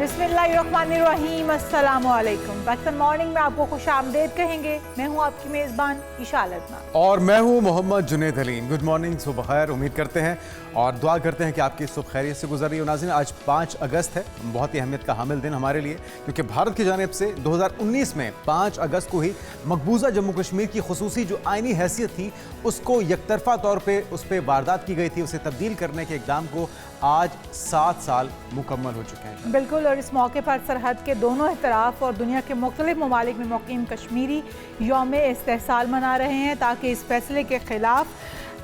बिस्मिल्लाहिर्रहमानिर्रहीम, अस्सलाम वालेकुम। पाकिस्तान मॉर्निंग में आपको खुश आमदेद कहेंगे। मैं हूँ आपकी मेज़बान ईशा अल्तना और मैं हूँ मोहम्मद जुनेद अलीम। गुड मॉर्निंग, सुबह खैर। उम्मीद करते हैं और दुआ करते हैं कि आपकी सुबह खैरियत से गुजर रही हो। नाज़रीन, आज 5 अगस्त है, बहुत ही अहमियत का हामिल दिन हमारे लिए, क्योंकि भारत की जानिब से 2019 में 5 अगस्त को ही मकबूजा जम्मू कश्मीर की खुसूसी जो आइनी हैसियत थी उसको यकतरफा तौर पर उस पर वारदात की गई थी, उसे तब्दील करने के इक़दाम को आज 7 साल मुकम्मल हो चुके हैं। बिल्कुल, और इस मौके पर सरहद के दोनों तरफ और दुनिया के मुख्तलिफ ममालिक में मुक़ीम कश्मीरी यौम इस्तेहसाल मना रहे हैं ताकि इस फैसले के ख़िलाफ़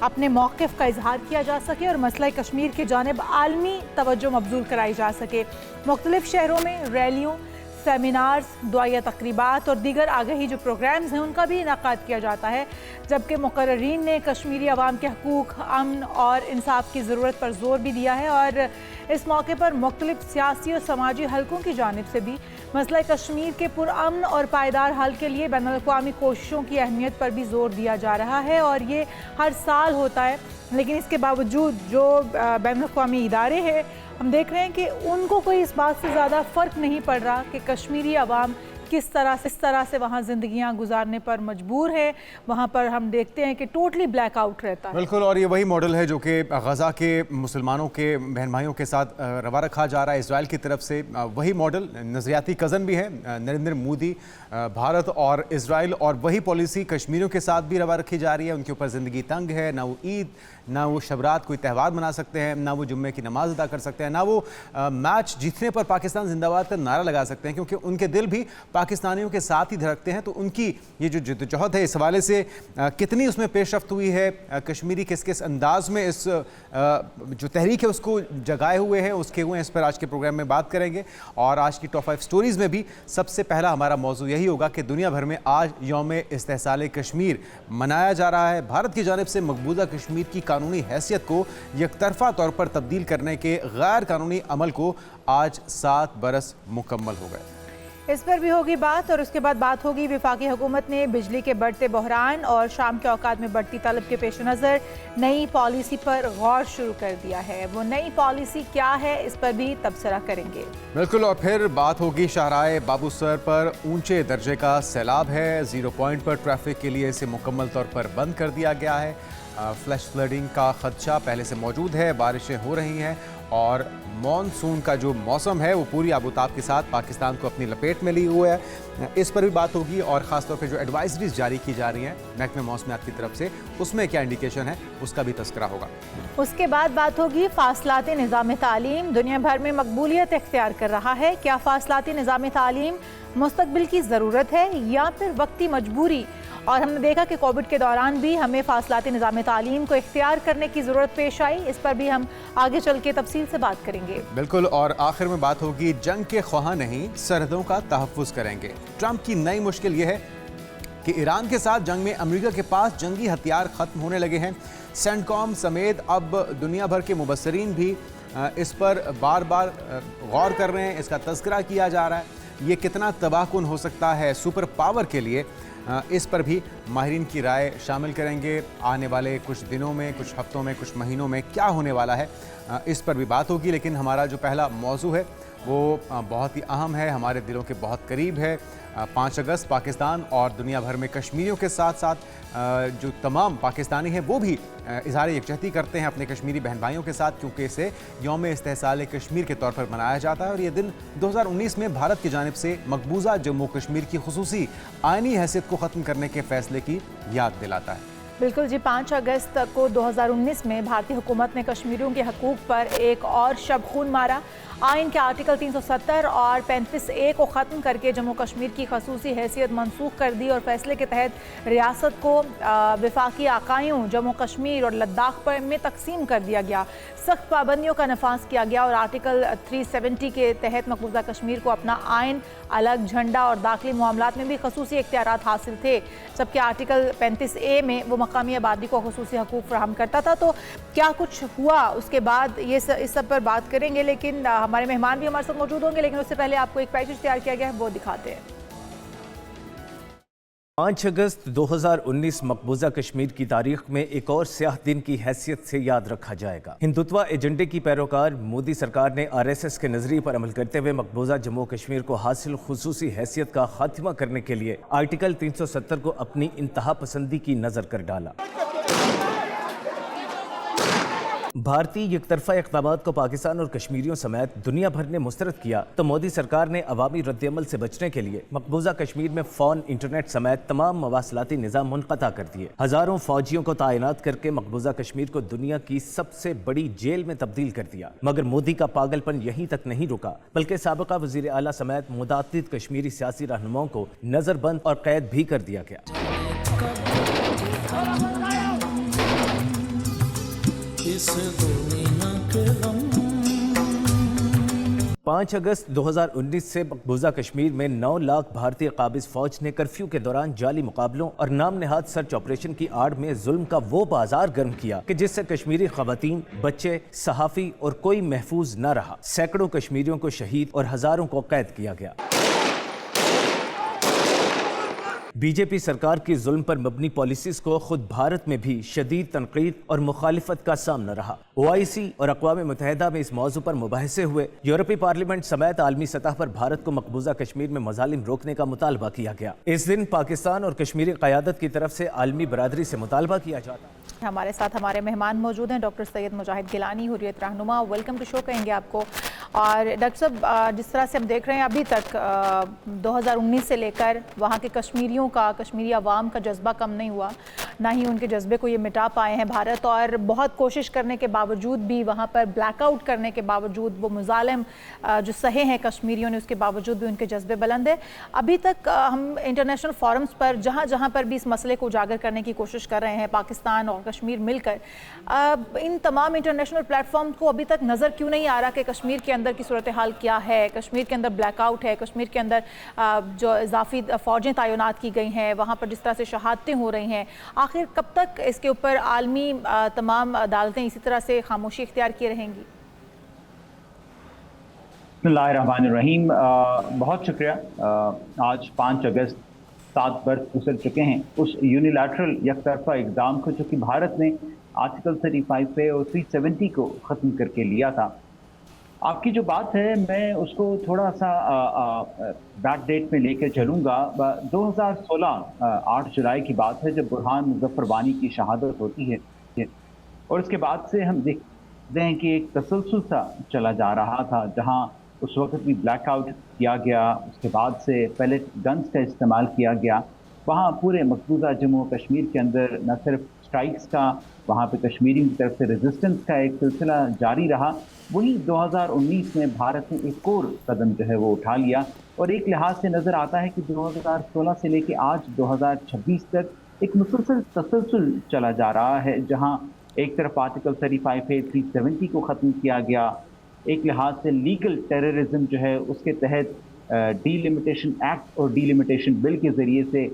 अपने मौक़िफ़ का इजहार किया जा सके और मसला कश्मीर की जानिब आलमी तवज्जो मबज़ूल कराई जा सके। मुख्तलिफ शहरों में रैलियों, सेमिनार्स, दुआया तकरीबात और दीगर आगाही जो प्रोग्राम्स हैं उनका भी इनाक़ाद किया जाता है, जबकि मुक़र्रीन ने कश्मीरी अवाम के हकूक़, अमन और इंसाफ की ज़रूरत पर ज़ोर भी दिया है। और इस मौके पर मुख्तलिफ सियासी और समाजी हलकों की जानिब से भी मसला कश्मीर के पुरअमन और पायदार हल के लिए बैनुल-अक़वामी कोशिशों की अहमियत पर भी ज़ोर दिया जा रहा है। और ये हर साल होता है, लेकिन इसके बावजूद जो बैनुल-अक़वामी इदारे हैं, हम देख रहे हैं कि उनको कोई इस बात से ज़्यादा फ़र्क नहीं पड़ रहा कि कश्मीरी अवाम किस तरह से वहाँ ज़िंदगियाँ गुजारने पर मजबूर है। वहाँ पर हम देखते हैं कि टोटली ब्लैकआउट रहता है। बिल्कुल, और ये वही मॉडल है जो कि गज़ा के मुसलमानों के बहन भाइयों के साथ रवा रखा जा रहा है इसराइल की तरफ से। वही मॉडल नज़रियाती कज़न भी है नरेंद्र मोदी, भारत और इसराइल, और वही पॉलिसी कश्मीरियों के साथ भी रवा रखी जा रही है। उनके ऊपर ज़िंदगी तंग है, ना वो ईद, ना वो शबरात कोई त्यौहार मना सकते हैं, ना वो जुम्मे की नमाज अदा कर सकते हैं, ना वो मैच जीतने पर पाकिस्तान जिंदाबाद का नारा लगा सकते हैं, क्योंकि उनके दिल भी पाकिस्तानियों के साथ ही धड़कते हैं। तो उनकी ये जो जद्दोजहद है, इस हवाले से कितनी उसमें पेशरफ्त हुई है, कश्मीरी किस किस अंदाज में इस जो तहरीक है उसको जगाए हुए हैं, उसके हुए इस पर आज के प्रोग्राम में बात करेंगे। और आज की टॉप 5 स्टोरीज़ में भी सबसे पहला हमारा मौजू यही होगा कि दुनिया भर में आज यौम इस्तेहसाल कश्मीर मनाया जा रहा है। भारत की जानिब से मकबूजा कश्मीर की कानूनी हैसियत को यकतरफा तौर पर तब्दील करने के गैर कानूनी अमल को आज 7 बरस मुकम्मल हो गए। इस पर भी होगी बात, और उसके बाद बात होगी वफाकी हुकूमत ने बिजली के बढ़ते बहरान और शाम के औकात में बढ़ती तलब के पेश नज़र नई पॉलिसी पर गौर शुरू कर दिया है। वो नई पॉलिसी क्या है, इस पर भी तबसरा करेंगे। बिल्कुल, और फिर बात होगी शाहराह बाबू सर पर ऊंचे दर्जे का सैलाब है। 0 पॉइंट पर ट्रैफिक के लिए इसे मुकम्मल तौर पर बंद कर दिया गया है। फ्लैश फ्लडिंग का खदशा पहले से मौजूद है, बारिशें हो रही हैं और मॉनसून का जो मौसम है वो पूरी आबोताब के साथ पाकिस्तान को अपनी लपेट में ली हुआ है। इस पर भी बात होगी, और ख़ासतौर पे जो एडवाइजरीज जारी की जा रही हैं महकमे मौसमियात की तरफ से, उसमें क्या इंडिकेशन है उसका भी तस्करा होगा। उसके बाद बात होगी फासलाती निज़ाम तालीम दुनिया भर में मकबूलियत इख्तियार कर रहा है। क्या फासलाती निज़ाम तालीम मुस्तकबिल की ज़रूरत है या फिर वक्ती मजबूरी? और हमने देखा कि कोविड के दौरान भी हमें फासलाती निज़ाम तालीम को इख्तियार करने की ज़रूरत पेश आई। इस पर भी हम आगे चल के तफसील से बात करेंगे। बिल्कुल, और आखिर में बात होगी जंग के ख्वाह नहीं, सरहदों का तहफ़्फ़ुज़ करेंगे। ट्रंप की नई मुश्किल ये है कि ईरान के साथ जंग में अमेरिका के पास जंगी हथियार ख़त्म होने लगे हैं। सेंटकॉम समेत अब दुनिया भर के मुबस्सरीन भी इस पर बार बार गौर कर रहे हैं, इसका तज़किरा किया जा रहा है। ये कितना तबाहकुन हो सकता है सुपर पावर के लिए, इस पर भी माहिरीन की राय शामिल करेंगे। आने वाले कुछ दिनों में, कुछ हफ्तों में, कुछ महीनों में क्या होने वाला है, इस पर भी बात होगी। लेकिन हमारा जो पहला मौजू है वो बहुत ही अहम है, हमारे दिलों के बहुत करीब है। 5 अगस्त पाकिस्तान और दुनिया भर में कश्मीरियों के साथ साथ जो तमाम पाकिस्तानी हैं वो भी इज़हार यकजहती करते हैं अपने कश्मीरी बहन भाइयों के साथ, क्योंकि इसे यौम इस्तेहसाल कश्मीर के तौर पर मनाया जाता है। और ये दिन 2019 में भारत की जानिब से मकबूजा जम्मू कश्मीर की खुसूसी आइनी हैसियत को ख़त्म करने के फ़ैसले की याद दिलाता है। बिल्कुल जी, 5 अगस्त को 2019 में भारतीय हुकूमत ने कश्मीरियों के हकूक़ पर एक और शब खून मारा। आइन के आर्टिकल 370 और 35A को ख़त्म करके जम्मू कश्मीर की खसूसी हैसियत मनसूख कर दी और फैसले के तहत रियासत को वफाकी आकायों जम्मू कश्मीर और लद्दाख पर में तकसीम कर दिया गया। सख्त पाबंदियों का नफाज किया गया और आर्टिकल 370 के तहत मकबूजा कश्मीर को अपना आइन, अलग झंडा और दाखिली मामलात में भी खसूसी इख्तियारात हासिल थे, जबकि आर्टिकल 35A में वो मकामी आबादी को खसूसी हकूक़ फराहम करता था। तो क्या कुछ हुआ उसके बाद, ये इस सब पर बात करेंगे। लेकिन हमारे मेहमान भी हमारे साथ मौजूद होंगे, लेकिन उससे पहले आपको एक पैकेज तैयार किया गया है, वो दिखाते हैं। 5 अगस्त 2019 मकबूजा कश्मीर की तारीख में एक और स्याह दिन की हैसियत से याद रखा जाएगा। हिंदुत्व एजेंडे की पैरोकार मोदी सरकार ने RSS के नजरिए पर अमल करते हुए मकबूजा जम्मू कश्मीर को हासिल खुसूसी हैसियत का खात्मा करने के लिए आर्टिकल 370 को अपनी इंतहा पसंदी की नजर कर डाला। भारतीय एकतरफा इक़दामात को पाकिस्तान और कश्मीरियों समेत दुनिया भर ने मुस्तरद किया तो मोदी सरकार ने अवामी रद्दअमल से बचने के लिए मकबूजा कश्मीर में फ़ोन, इंटरनेट समेत तमाम मवासलाती निज़ाम मुनक़ता कर दिए। हज़ारों फौजियों को तैनात करके मकबूजा कश्मीर को दुनिया की सबसे बड़ी जेल में तब्दील कर दिया। मगर मोदी का पागलपन यहीं तक नहीं रुका, बल्कि साबिक़ा वज़ीर आला समेत मुतअद्दिद कश्मीरी सियासी रहनुमाओं को नज़रबंद और कैद भी कर दिया गया। 5 अगस्त 2019 से मकबूजा कश्मीर में 9 लाख भारतीय काबिज फौज ने कर्फ्यू के दौरान जाली मुकाबलों और नाम नहाद सर्च ऑपरेशन की आड़ में जुल्म का वो बाजार गर्म किया कि जिससे कश्मीरी खवातीन, बच्चे, सहाफ़ी और कोई महफूज न रहा। सैकड़ों कश्मीरियों को शहीद और हजारों को कैद किया गया। बीजेपी सरकार की जुल्म पर मबनी पॉलिसीज को खुद भारत में भी शदीद तनकीद और मुखालिफत का सामना रहा। OIC और अक़वाम मुत्तहिदा में इस मौजू पर मुबाहिसे हुए। यूरोपीय पार्लियामेंट समेत आलमी सतह पर भारत को मकबूजा कश्मीर में मजालिम रोकने का मुतालबा किया गया। इस दिन पाकिस्तान और कश्मीरी क़यादत की तरफ से आलमी बरादरी से मुतालबा किया जाता। हमारे साथ हमारे मेहमान मौजूद हैं, डॉक्टर सैयद मुजाहिद गिलानी, हुर्रियत रहनुमा। वेलकम टू शो कहेंगे आपको। और डॉक्टर साहब, जिस तरह से हम देख रहे हैं अभी तक 2019 से लेकर वहाँ के कश्मीरियों का, कश्मीरी अवाम का जज्बा कम नहीं हुआ, ना ही उनके जज्बे को ये मिटा पाए हैं भारत। और बहुत कोशिश करने के बावजूद भी, वहाँ पर ब्लैकआउट करने के बावजूद, वो मुजालिम जो सहे हैं कश्मीरियों ने, उसके बावजूद भी उनके जज्बे बुलंद है। अभी तक हम इंटरनेशनल फोरम्स पर जहाँ जहाँ पर भी इस मसले को उजागर करने की कोशिश कर रहे हैं, पाकिस्तान और कश्मीर मिलकर, इन तमाम इंटरनेशनल प्लेटफॉर्म को अभी तक नज़र क्यों नहीं आ रहा कि कश्मीर के अंदर की सूरत हाल क्या है? कश्मीर के अंदर ब्लैकआउट है, कश्मीर के अंदर जो इजाफी फ़ौजें तैनात की गई हैं, वहाँ पर जिस तरह से शहादतें हो रही हैं, आखिर कब तक इसके ऊपर आलमी तमाम अदालतें इसी तरह से खामोशी इख्तियार किए रहेंगी? बिस्मिल्लाहिर्रहमानिर्रहीम। बहुत शुक्रिया। आज 5 अगस्त 7 बरस गुजर चुके हैं उस यूनिलैटरल यकतरफा इक़दाम को जो कि भारत ने आर्टिकल 35 और 370 को ख़त्म करके लिया था। आपकी जो बात है, मैं उसको थोड़ा सा बैक डेट में लेकर चलूँगा। 2016 8 जुलाई की बात है, जब बुरहान मुज़फ़्फ़र वानी की शहादत होती है और उसके बाद से हम देखते हैं कि एक तसलसल सा चला जा रहा था, जहाँ उस वक्त भी ब्लैकआउट किया गया। उसके बाद से पैलेट गन्स का इस्तेमाल किया गया। वहाँ पूरे मकबूजा जम्मू कश्मीर के अंदर न सिर्फ स्ट्राइक्स का, वहाँ पे कश्मीरियों की तरफ से रेजिस्टेंस का एक सिलसिला जारी रहा। वही 2019 में भारत ने एक और कदम जो है वो उठा लिया और एक लिहाज से नज़र आता है कि 2016 से लेके आज 2026 तक एक मुसलसल तसलसल चला जा रहा है, जहाँ एक तरफ आर्टिकल 35 370 को ख़त्म किया गया, एक लिहाज से लीगल टेररिज्म जो है उसके तहत डीलिमिटेशन एक्ट और डीलिमिटेशन बिल के ज़रिए से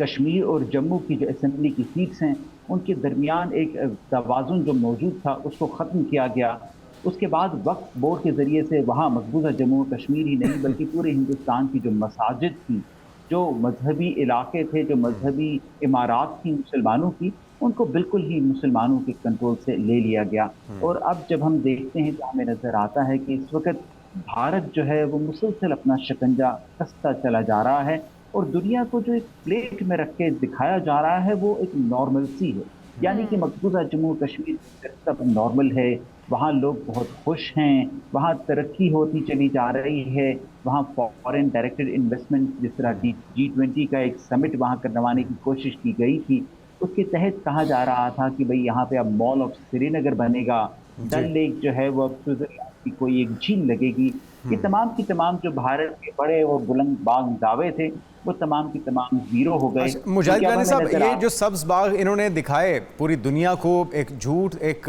कश्मीर और जम्मू की जो असेंबली की सीट्स हैं उनके दरमियान एक तवाज़ुन जो मौजूद था उसको ख़त्म किया गया। उसके बाद वक्फ बोर्ड के ज़रिए से वहाँ मकबूजा जम्मू कश्मीर ही नहीं बल्कि पूरे हिंदुस्तान की जो मसाजिद थी, जो मजहबी इलाके थे, जो मजहबी इमारात थी मुसलमानों की, उनको बिल्कुल ही मुसलमानों के कंट्रोल से ले लिया गया। और अब जब हम देखते हैं तो हमें नज़र आता है कि इस वक्त भारत जो है वो मुसलसल अपना शिकंजा कसता चला जा रहा है और दुनिया को जो एक प्लेट में रख के दिखाया जा रहा है वो एक नॉर्मलसी है। यानी कि मकबूजा जम्मू कश्मीर सब नॉर्मल है, वहाँ लोग बहुत खुश हैं, वहाँ तरक्की होती चली जा रही है, वहाँ फॉरेन डायरेक्टेड इन्वेस्टमेंट, जिस तरह G20 का एक समिट वहाँ करवाने की कोशिश की गई थी, उसके तहत कहा जा रहा था कि भाई यहाँ पे अब मॉल ऑफ श्रीनगर बनेगा, डल लेक जो है वो अब स्विट्जरलैंड की कोई एक झील लगेगी। ये तमाम की तमाम जो भारत के बड़े और बुलंद बाग दावे थे वो तमाम की तमाम जीरो हो गए। मुजाहिद गिलानी साहब, ये जो सब्ज बाग इन्होंने दिखाए पूरी दुनिया को, एक झूठ, एक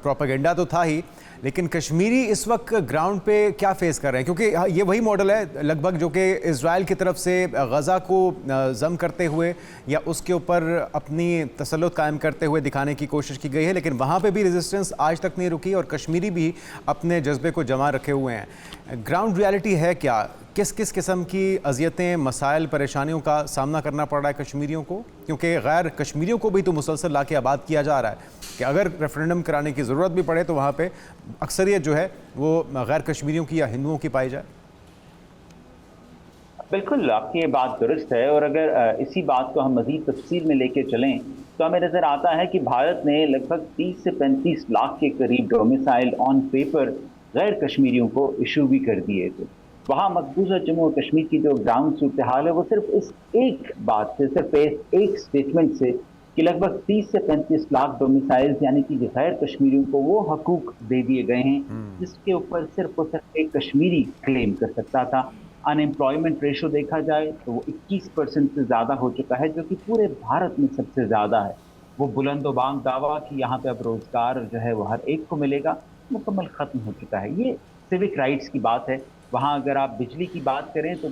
प्रोपेगेंडा तो था ही, लेकिन कश्मीरी इस वक्त ग्राउंड पे क्या फेस कर रहे हैं? क्योंकि ये वही मॉडल है लगभग जो कि इजराइल की तरफ से गज़ा को जम करते हुए या उसके ऊपर अपनी तसल्लुत कायम करते हुए दिखाने की कोशिश की गई है, लेकिन वहाँ पे भी रेजिस्टेंस आज तक नहीं रुकी और कश्मीरी भी अपने जज्बे को जमा रखे हुए हैं। ग्राउंड रियलिटी है क्या? किस किस किस्म की अजियतें, मसाइल, परेशानियों का सामना करना पड़ रहा है कश्मीरियों को? क्योंकि गैर कश्मीरियों को भी तो मुसलसल ला के आबाद किया जा रहा है कि अगर रेफरेंडम कराने की ज़रूरत भी पड़े तो वहाँ पे अक्सरियत जो है वो गैर कश्मीरियों की या हिंदुओं की पाई जाए। बिल्कुल, आपकी ये बात दुरुस्त है। और अगर इसी बात को हम मज़ीद तफसील में लेके चलें तो हमें नज़र आता है कि भारत ने लगभग 30 से 35 लाख के करीब डोमिसाइल ऑन पेपर गैर कश्मीरियों को इशू भी कर दिए थे। वहाँ मकबूजा जम्मू और कश्मीर की जो ग्राउंड सूरत हाल है वो सिर्फ इस एक बात से, सिर्फ एक स्टेटमेंट से कि लगभग 30 से 35 लाख डोमिसाइल्स यानी कि गैर कश्मीरियों को वो हकूक दे दिए गए हैं जिसके ऊपर सिर्फ और सिर्फ एक कश्मीरी क्लेम कर सकता था। अनएम्प्लॉयमेंट रेशो देखा जाए तो वो 21% से ज़्यादा हो चुका है, जो कि पूरे भारत में सबसे ज़्यादा है। वो बुलंदोबांग दावा कि यहाँ पे अब रोज़गार जो है वो हर एक को मिलेगा, मुकम्मल ख़त्म हो चुका है। ये सिविक राइट्स की बात है। वहाँ अगर आप बिजली की बात करें तो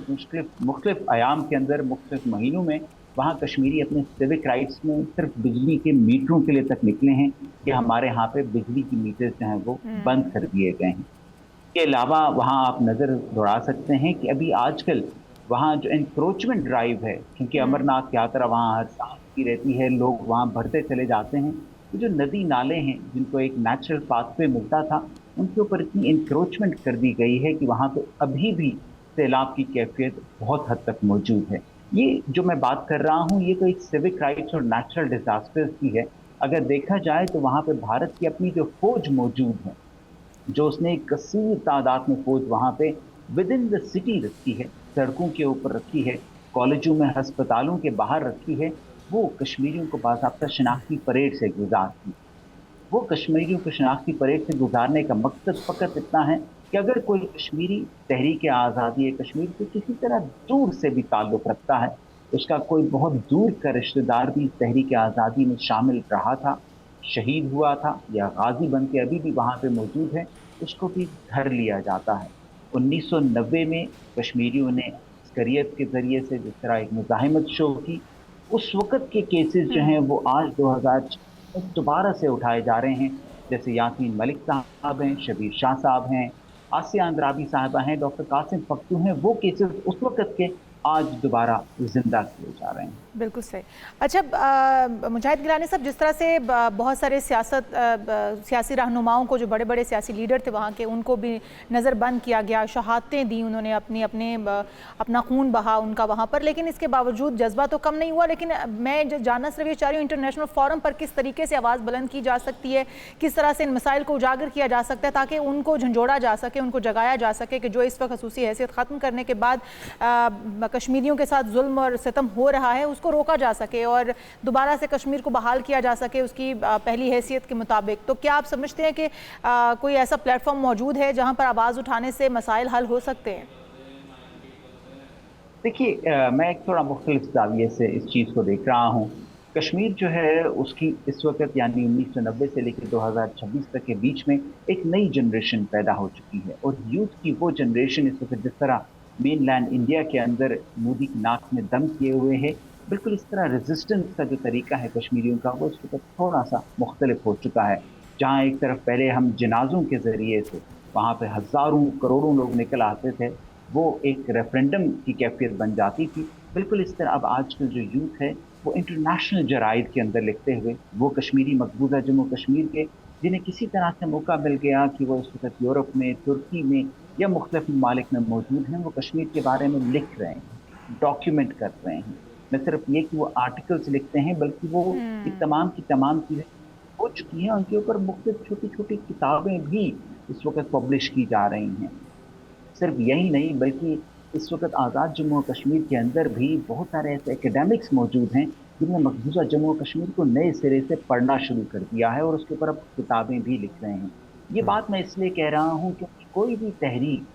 मुख्तलिफ आयाम के अंदर मुख्तलिफ महीनों में वहाँ कश्मीरी अपने सिविक राइट्स में सिर्फ बिजली के मीटरों के लिए तक निकले हैं कि हमारे यहाँ पे बिजली की मीटर्स जो हैं वो बंद कर दिए गए हैं। इसके अलावा वहाँ आप नज़र दौड़ा सकते हैं कि अभी आजकल वहाँ जो इंक्रोचमेंट ड्राइव है, क्योंकि अमरनाथ यात्रा वहाँ हर साल की रहती है, लोग वहाँ बढ़ते चले जाते हैं, तो जो नदी नाले हैं जिनको एक नेचुरल पाथवे मिलता था उनके ऊपर इतनी इंक्रोचमेंट कर दी गई है कि वहाँ पे अभी भी सैलाब की कैफियत बहुत हद तक मौजूद है। ये जो मैं बात कर रहा हूँ ये तो एक सिविक राइट्स और नेचुरल डिजास्टर्स की है। अगर देखा जाए तो वहाँ पे भारत की अपनी जो फौज मौजूद है, जो उसने एक कसीर तादाद में फौज वहाँ पे विद इन द सिटी रखी है, सड़कों के ऊपर रखी है, कॉलेजों में, अस्पतालों के बाहर रखी है, वो कश्मीरियों को बाज़ाब्ता शनाख्ती परेड से गुजारती। वो कश्मीरियों को शनाख्ती परेड से गुजारने का मकसद फ़कत इतना है कि अगर कोई कश्मीरी तहरीक आज़ादी कश्मीर से किसी तरह दूर से भी ताल्लुक़ रखता है, उसका कोई बहुत दूर का रिश्तेदार भी तहरीक आज़ादी में शामिल रहा था, शहीद हुआ था या गाजी बन के अभी भी वहाँ पे मौजूद है, उसको भी घर लिया जाता है। 1990 में कश्मीरियों ने अस्करियत के ज़रिए से जिस तरह एक मुज़ाहिमत शो की, उस वक़्त के केसेस जो हैं वो आज 2006 दोबारा से उठाए जा रहे हैं। जैसे यासीन मलिक साहब हैं, शबीर शाह साहब हैं, आसिया अंद्राबी साहबा हैं, डॉक्टर कासिम पख्तू हैं, वो केसेस उस वक़्त के आज दोबारा जिंदा किए जा रहे हैं। बिल्कुल सही। अच्छा मुजाहिद गिलानी साहब, जिस तरह से बहुत सारे सियासी रहनुमाओं को, जो बड़े बड़े सियासी लीडर थे वहाँ के, उनको भी नज़र बंद किया गया, शहादतें दी उन्होंने, अपना खून बहा उनका वहाँ पर, लेकिन इसके बावजूद जज्बा तो कम नहीं हुआ। लेकिन मैं जानना सिर्फ ये चाह रही हूँ, इंटरनेशनल फोरम पर किस तरीके से आवाज़ बुलंद की जा सकती है, किस तरह से इन मसाइल को उजागर किया जा सकता है ताकि उनको झंझोड़ा जा सके, उनको जगाया जा सके कि जो इस वक्त खसूसी हैसियत ख़त्म करने के बाद कश्मीरियों के साथ जुल्म और सितम हो रहा है उसको रोका जा सके और दोबारा से कश्मीर को बहाल किया जा सके उसकी पहली हैसियत के मुताबिक। तो क्या आप समझते हैं कि कोई ऐसा प्लेटफॉर्म मौजूद है जहां पर आवाज़ उठाने से मसाइल हल हो सकते हैं? देखिए, मैं एक थोड़ा मुख्तलिफ ज़ाविये से इस चीज़ को देख रहा हूँ। कश्मीर जो है उसकी इस वक्त यानी 1990 से लेकर 2026 तक के बीच में एक नई जनरेशन पैदा हो चुकी है और यूथ की वो जनरेशन इस वक्त जिस तरह मेन लैंड इंडिया के अंदर मोदी की नाक में दम किए हुए है, बिल्कुल इस तरह रेजिस्टेंस का जो तरीका है कश्मीरियों का वो इस वक्त थोड़ा सा मुख्तलिफ हो चुका है। जहाँ एक तरफ पहले हम जनाजों के ज़रिए से वहाँ पे हज़ारों करोड़ों लोग निकल आते थे, वो एक रेफरेंडम की कैफियत बन जाती थी, बिल्कुल इस तरह अब आजकल जो यूथ है वो इंटरनेशनल जराइद के अंदर लिखते हुए, वो कश्मीरी मकबूजा जम्मू कश्मीर के जिन्हें किसी तरह से मौका मिल गया कि वो इस वक्त यूरोप में, तुर्की में या मुख्तलिफ ममालिक में मौजूद हैं, वो कश्मीर के बारे में लिख रहे हैं, डॉक्यूमेंट कर रहे हैं। न सिर्फ ये कि वो आर्टिकल्स लिखते हैं बल्कि वो की तमाम चीज़ें हो चुकी हैं, उनके ऊपर मुख्तलिफ छोटी छोटी किताबें भी इस वक्त पब्लिश की जा रही हैं। सिर्फ यही नहीं बल्कि इस वक्त आज़ाद जम्मू और कश्मीर के अंदर भी बहुत सारे ऐसे एकेडमिक्स मौजूद हैं जिन्होंने मकबूजा जम्मू और कश्मीर को नए सिरे से पढ़ना शुरू कर दिया है और उसके ऊपर अब किताबें भी लिख रहे हैं। ये बात मैं इसलिए कह रहा हूँ क्योंकि कोई भी तहरीक,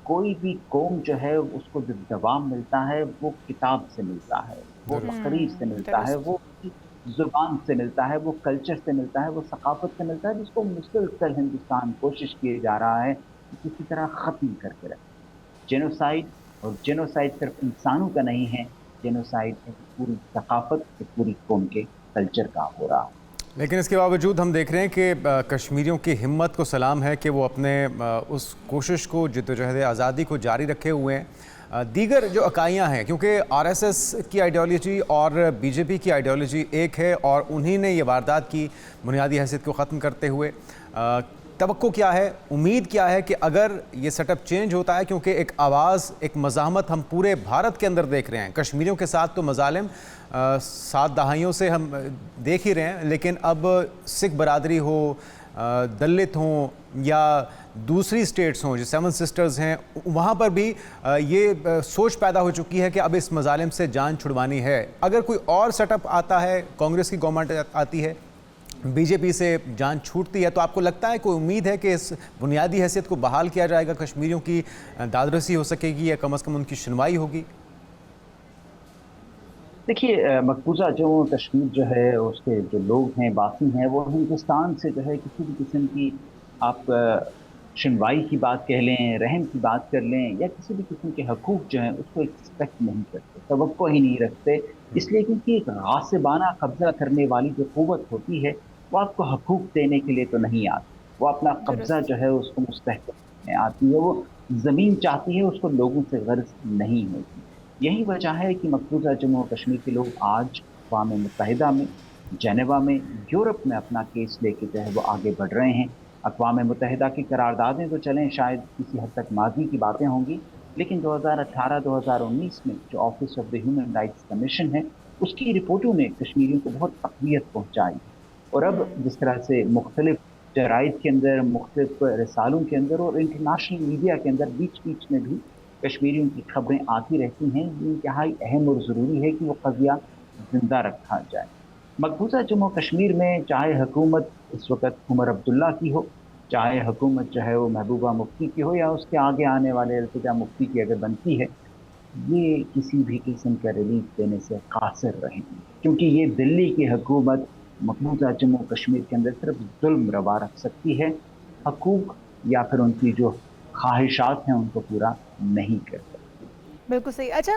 कोई भी कौम जो है उसको जो दवाम मिलता है वो किताब से मिलता है, वो तकरीर से मिलता है, वो ज़ुबान से मिलता है, वो कल्चर से मिलता है, वो सकाफत से मिलता है, जिसको मुसलसल हिंदुस्तान कोशिश किए जा रहा है कि किसी तरह ख़त्म करके रखे। जेनोसाइड, और जेनोसाइड सिर्फ इंसानों का नहीं है, जेनोसाइड पूरी सकाफत, पूरी कौम के कल्चर का हो रहा है। लेकिन इसके बावजूद हम देख रहे हैं कि कश्मीरियों की हिम्मत को सलाम है कि वो अपने उस कोशिश को, जद्दोजहद आज़ादी को जारी रखे हुए हैं। दीगर जो इकाइयाँ हैं, क्योंकि आरएसएस की आइडियोलॉजी और बीजेपी की आइडियोलॉजी एक है और उन्हीं ने ये वारदात की बुनियादी हैसियत को ख़त्म करते हुए तवक्को क्या है, उम्मीद क्या है कि अगर ये सेटअप चेंज होता है, क्योंकि एक आवाज़, एक मज़ाहमत हम पूरे भारत के अंदर देख रहे हैं। कश्मीरियों के साथ तो मजालिम 7 दहाइयों से हम देख ही रहे हैं, लेकिन अब सिख बरादरी हो, दलित हों या दूसरी स्टेट्स हों जो 7 सिस्टर्स हैं, वहाँ पर भी ये सोच पैदा हो चुकी है कि अब इस मजालिम से जान छुड़वानी है। अगर कोई और सेटअप आता है, कांग्रेस की गवर्नमेंट आती है, बीजेपी से जान छूटती है, तो आपको लगता है, कोई उम्मीद है कि इस बुनियादी हैसियत को बहाल किया जाएगा, कश्मीरियों की दादरसी हो सकेगी या कम से कम उनकी सुनवाई होगी? देखिए, मकबूजा जम्मू कश्मीर जो है उसके जो लोग हैं, बासी हैं, वो हिंदुस्तान से जो है किसी भी किस्म की आप सुनवाई की बात कह लें, रहम की बात कर लें या किसी भी किस्म के हकूक़ जो हैं उसको एक्सपेक्ट नहीं करते, तवक्को ही नहीं रखते। इसलिए क्योंकि एक गासिबाना कब्ज़ा करने वाली जो क़ुव्वत होती है वो आपको हकूक़ देने के लिए तो नहीं आती, वो अपना कब्ज़ा जो है उसको मुस्तहकम में आती है, वो ज़मीन चाहती है, उसको लोगों से गर्ज़ नहीं होती। यही वजह है कि मकबूजा जम्मू और कश्मीर के लोग आज अक़वाम मुत्तहिदा में, जेनेवा में, यूरोप में अपना केस लेके जो है वो आगे बढ़ रहे हैं। अक़वाम मुत्तहिदा की करारदादें तो चलें शायद किसी हद तक माज़ी की बातें होंगी, लेकिन 2018-2019 में जो office of the human rights commission है, उसकी रिपोर्टों ने कश्मीरियों को बहुत तक़वियत पहुँचाई। और अब जिस तरह से मुख्तलिफ जराइद के अंदर, मुख्तलिफ रिसालों के अंदर और इंटरनेशनल मीडिया के अंदर बीच-बीच में भी कश्मीरियों की खबरें आती रहती हैं, ये इंतहाई अहम और ज़रूरी है कि वो क़ज़िया ज़िंदा रखा जाए। मकबूजा जम्मू कश्मीर में चाहे हुकूमत इस वक़्त उमर अब्दुल्ला की हो, चाहे हुकूमत जो है वो महबूबा मुफ्ती की हो या उसके आगे आने वाले इल्तिजा मुफ्ती की अगर बनती है, ये किसी भी किस्म का रिलीफ देने से कासिर रहेंगे, क्योंकि ये दिल्ली की हुकूमत मकबूजा जम्मू कश्मीर के अंदर सिर्फ जुल्म रवा रख सकती है, हकूक़ या फिर उनकी जो ख्वाहिशात हैं उनको पूरा नहीं कर सकती। बिल्कुल सही। अच्छा,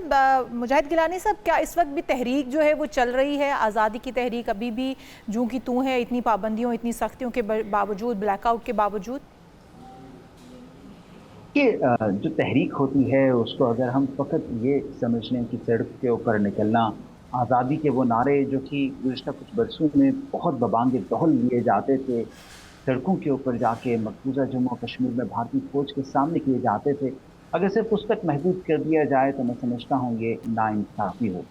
मुजाहिद गिलानी साहब, क्या इस वक्त भी तहरीक जो है वो चल रही है, आज़ादी की तहरीक अभी भी जूं की तूं है, इतनी पाबंदियों, इतनी सख्तियों के बावजूद, ब्लैकआउट के बावजूद? कि जो तहरीक होती है उसको अगर हम फ़कत ये समझ लें कि सड़क के ऊपर निकलना, आज़ादी के वो नारे जो कि गुज़िश्ता कुछ बरसों में बहुत बबांगे दौल लिए जाते थे, सड़कों के ऊपर जाके मकबूजा जम्मू और कश्मीर में भारतीय फ़ौज के सामने किए जाते थे, अगर सिर्फ उस तक महदूद कर दिया जाए तो मैं समझता हूँ ये नाइंसाफ़ी हो।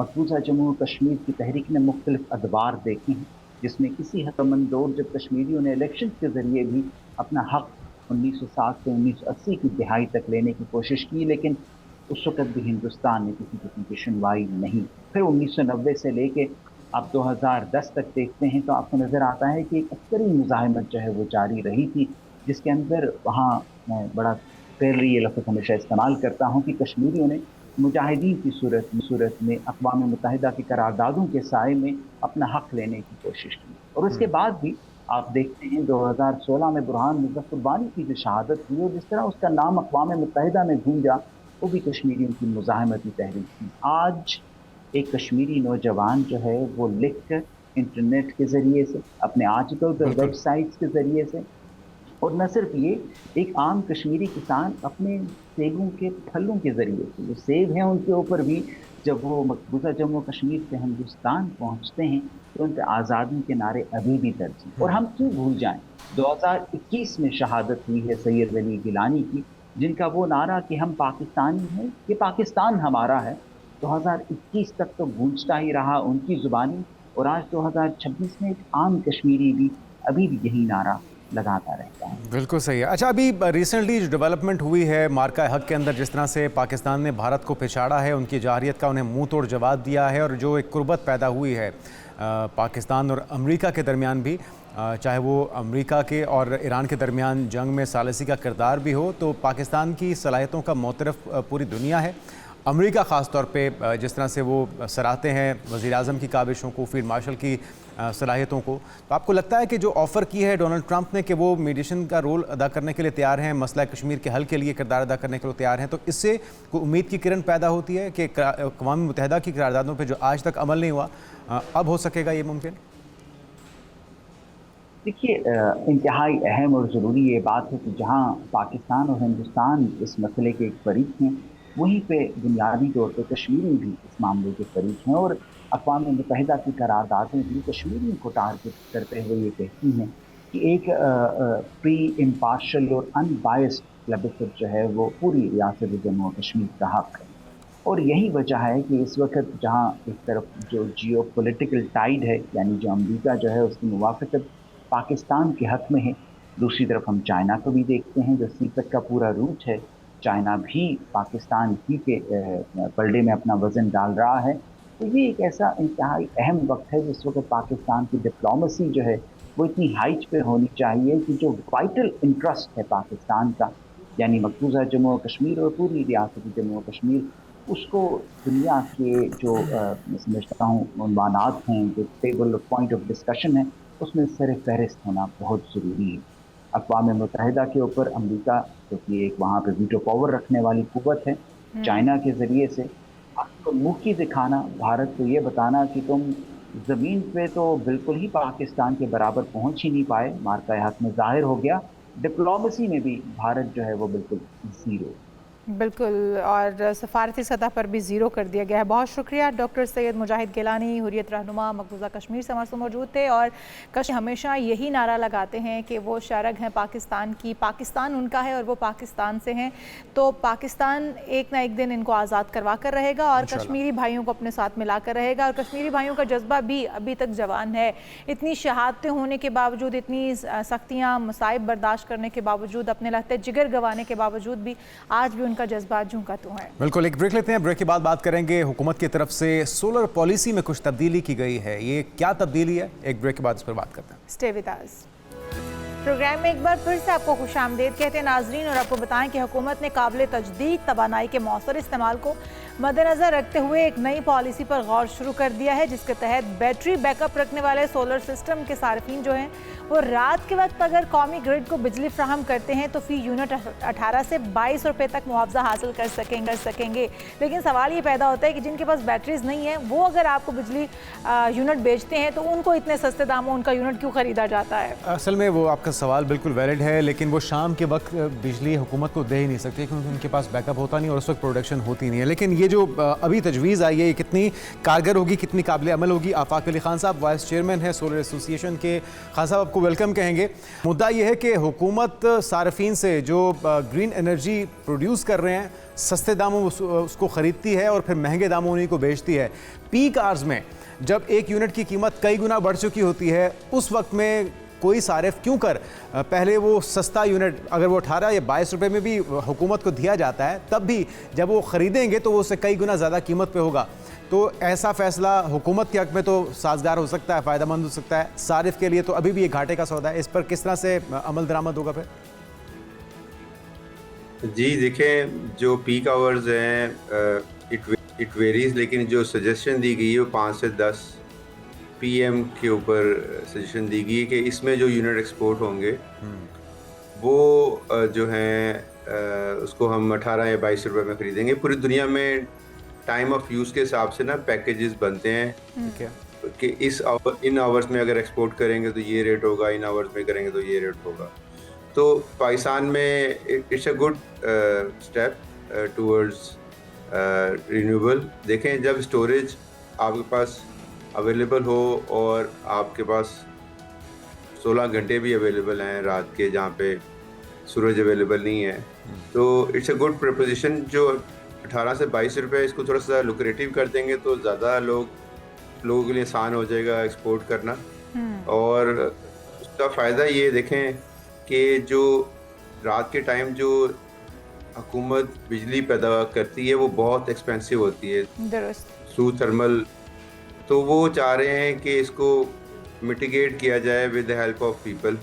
मकबूजा जम्मू और कश्मीर की तहरीक ने मुख्तलिफ अदवार देखे हैं, जिसमें किसी हतमंद दौर जब कश्मीरियों ने इलेक्शन के ज़रिए भी अपना हक़ 1960 से 1980 की दिहाई तक लेने की कोशिश की, लेकिन उस वक़्त भी हिंदुस्तान ने किसी किस्म की सुनवाई नहीं। फिर 1990 से लेके आप 2010 तक देखते हैं तो आपको नज़र आता है कि एक अस्करी मुज़ाहिमत जो है वो जारी रही थी, जिसके अंदर वहाँ मैं बड़ा फेयरली ये लफ्ज़ हमेशा इस्तेमाल करता हूँ कि कश्मीरियों ने मुजाहिदीन की सूरत में अक़वाम मुत्तहिदा की करारदादों के साए में अपना हक़ लेने की कोशिश की। और उसके बाद भी आप देखते हैं 2016 में बुरहान मुज़फ़्फ़र वानी की जो शहादत हुई और जिस तरह उसका नाम अक़वाम मुत्तहिदा में गूंजा, वो भी कश्मीरियों की मुज़ाहमती तहरीक थी। आज एक कश्मीरी नौजवान जो है वो लिख कर इंटरनेट के ज़रिए से, अपने आर्टिकल्स और वेबसाइट्स के ज़रिए से, और न सिर्फ ये, एक आम कश्मीरी किसान अपने सेबों के फलों के ज़रिए से, जो सेब हैं उनके ऊपर भी जब वो मकबूजा जम्मू कश्मीर से हिंदुस्तान पहुँचते हैं तो उन पर आज़ादी के नारे अभी भी दर्ज हैं। और हम क्यों भूल जाएं, 2021 में शहादत हुई है सैयद अली गिलानी की, जिनका वो नारा कि हम पाकिस्तानी हैं, ये पाकिस्तान हमारा है, 2021 तक तो गूंजता ही रहा उनकी ज़ुबानी, और आज 2026 में एक आम कश्मीरी भी अभी भी यही नारा लगाता रहता है। बिल्कुल सही है। अच्छा, अभी रिसेंटली जो डेवलपमेंट हुई है मार्का हक के अंदर, जिस तरह से पाकिस्तान ने भारत को पिछाड़ा है, उनकी जारहियत का उन्हें मुंह तोड़ जवाब दिया है, और जो एक कुर्बत पैदा हुई है पाकिस्तान और अमेरिका के दरमियान भी, चाहे वो अमेरिका के और ईरान के दरमियान जंग में सालिसी का किरदार भी हो, तो पाकिस्तान की सलाहियतों का मोतरफ पूरी दुनिया है। अमेरिका ख़ास तौर पे जिस तरह से वो सराहते हैं वज़ीर-ए-आज़म की काबिशों को, फील्ड मार्शल की सलाहियतों को, तो आपको लगता है कि जो ऑफ़र की है डोनाल्ड ट्रंप ने कि वो मीडिएशन का रोल अदा करने के लिए तैयार हैं, मसला कश्मीर के हल के लिए किरदार अदा करने के लिए तैयार हैं, तो इससे कोई उम्मीद की किरण पैदा होती है कि अक़वाम मुत्तहिदा की करारदादों पर जो आज तक अमल नहीं हुआ, अब हो सकेगा ये मुमकिन? देखिए, इंतहाई अहम और ज़रूरी ये बात है कि जहाँ पाकिस्तान और हिंदुस्तान इस मसले के एक फरीक हैं, वहीं पे बुनियादी तौर पर कश्मीरी भी इस मामले के फरीक हैं और अक़वाम मुत्तहिदा की करारदादें भी कश्मीरियों को टारगेट करते हुए ये कहती हैं कि एक प्री इम्पार्शल और अनबायस्ड प्लेबिससिट जो है वो पूरी रियासत जम्मू और कश्मीर का हक है। और यही वजह है कि इस वक्त जहाँ एक तरफ जो जियो पोलिटिकल टाइड है, यानी जो अमरीका जो है उसकी मुवाफ़क़त पाकिस्तान के हक़ में है, दूसरी तरफ हम चाइना को भी देखते हैं जो सीपेक का पूरा रूट है, चाइना भी पाकिस्तान ही के पलड़े में अपना वज़न डाल रहा है। तो ये एक ऐसा इंतहाई अहम वक्त है जिस वक्त पाकिस्तान की डिप्लोमेसी जो है वो इतनी हाइट पे होनी चाहिए कि जो वाइटल इंटरेस्ट है पाकिस्तान का, यानी मकबूजा जम्मू और कश्मीर और पूरी रियासत जम्मू और कश्मीर, उसको दुनिया के जो मैं समझता हूँ उन्वानात हैं, जो टेबल पॉइंट ऑफ डिस्कशन है, उसमें सर फहरिस्त होना बहुत ज़रूरी है। अक़वाम मुत्तहिदा के ऊपर अमरीका जो कि एक वहाँ पे वीटो पावर रखने वाली कुव्वत है, चाइना के ज़रिए से आपको मुँह की दिखाना, भारत को ये बताना कि तुम ज़मीन पे तो बिल्कुल ही पाकिस्तान के बराबर पहुँच ही नहीं पाए, मार्का हक़ में ज़ाहिर हो गया। डिप्लोमेसी में भी भारत जो है वो बिल्कुल ज़ीरो। बिल्कुल, और सफारती सतह पर भी ज़ीरो कर दिया गया है। बहुत शुक्रिया डॉक्टर सैयद मुजाहिद गिलानी, हुर्रियत रहनुमा, मकबूजा कश्मीर से हमारे साथ मौजूद थे। और कश्मीर हमेशा यही नारा लगाते हैं कि वो शरग हैं पाकिस्तान की, पाकिस्तान उनका है और वो पाकिस्तान से हैं, तो पाकिस्तान एक ना एक दिन इनको आज़ाद करवा कर रहेगा और कश्मीरी भाइयों को अपने साथ मिला कर रहेगा। और कश्मीरी भाइयों का जज्बा भी अभी तक जवान है। इतनी शहादतें होने के बावजूद, इतनी सख्तियाँ मसाइब बर्दाश्त करने के बावजूद, अपने लहते जिगर गंवाने के बावजूद भी आज भी उनका जज्बा झुका तो है। बिल्कुल, एक ब्रेक लेते हैं। ब्रेक के बाद बात करेंगे हुकूमत की तरफ से सोलर पॉलिसी में कुछ तब्दीली की गई है, ये क्या तब्दीली है, एक ब्रेक के बाद इस पर बात करते हैं। Stay with us. प्रोग्राम में एक बार फिर से आपको खुशामदीद कहते हैं नाजरीन, और आपको बताएं कि हुकूमत ने काबिल तजदीद तवानाई के मौसर इस्तेमाल को मद्देनज़र रखते हुए एक नई पॉलिसी पर गौर शुरू कर दिया है, जिसके तहत बैटरी बैकअप रखने वाले सोलर सिस्टम के सार्फिन जो हैं वो रात के वक्त अगर कौमी ग्रिड को बिजली फ्राहम करते हैं तो फ़ी यूनिट 18 से 22 रुपये तक मुआवजा हासिल कर सकेंगे। लेकिन सवाल ये पैदा होता है कि जिनके पास बैटरीज नहीं है वो अगर आपको बिजली यूनिट बेचते हैं तो उनको इतने सस्ते दामों उनका यूनिट क्यों ख़रीदा जाता है? असल में वो आपका सवाल बिल्कुल वैलिड है, लेकिन वो शाम के वक्त बिजली हुकूमत को दे ही नहीं सकती क्योंकि उनके पास बैकअप होता नहीं और उस वक्त प्रोडक्शन होती नहीं है। लेकिन ये जो अभी तजवीज़ आई है ये कितनी कारगर होगी, कितनी काबिल अमल होगी? आफाक अली खान साहब वाइस चेयरमैन है सोलर एसोसिएशन के। खान साहब आपको वेलकम कहेंगे। मुद्दा ये है कि हुकूमत सार्फिन से जो ग्रीन एनर्जी प्रोड्यूस कर रहे हैं सस्ते दामों उसको ख़रीदती है और फिर महंगे दामों उन्हीं को बेचती है। पीक आवर्स में जब एक यूनिट की कीमत कई गुना बढ़ चुकी होती है उस वक्त में कोई सारिफ क्यों कर पहले वो सस्ता यूनिट अगर वो 18 या 22 रुपये में भी हुकूमत को दिया जाता है तब भी जब वो ख़रीदेंगे तो वो उससे कई गुना ज़्यादा कीमत पे होगा। तो ऐसा फ़ैसला हुकूमत के हक़ में तो साजगार हो सकता है, फ़ायदेमंद हो सकता है, सारिफ के लिए तो अभी भी ये घाटे का सौदा है। इस पर किस तरह से अमल दरामद होगा फिर? जी देखें, जो पीक आवर्स हैं इट वेरीज़, लेकिन जो सजेशन दी गई है वो 5 से 10 PM के ऊपर सजेशन दी गई है कि इसमें जो यूनिट एक्सपोर्ट होंगे वो जो हैं उसको हम 18 या 22 रुपये में ख़रीदेंगे। पूरी दुनिया में टाइम ऑफ यूज़ के हिसाब से ना पैकेजेस बनते हैं, ठीक है, कि इन आवर्स में अगर एक्सपोर्ट करेंगे तो ये रेट होगा, इन आवर्स में करेंगे तो ये रेट होगा। तो पाकिस्तान में it's a good step towards renewable. देखें, जब स्टोरेज आपके पास अवेलेबल हो और आपके पास 16 घंटे भी अवेलेबल हैं रात के जहाँ पे सूरज अवेलेबल नहीं है, तो इट्स अ गुड प्रपोजिशन। जो 18 से 22 रुपये इसको थोड़ा सा लुक्रेटिव कर देंगे तो ज़्यादा लोगों के लिए आसान हो जाएगा एक्सपोर्ट करना। और उसका फ़ायदा ये देखें कि जो रात के टाइम जो हुकूमत बिजली पैदा करती है वो बहुत एक्सपेंसिव होती है, थ्रू थर्मल, तो वो चाह रहे हैं कि इसको मिटिगेट किया जाए with the help of people.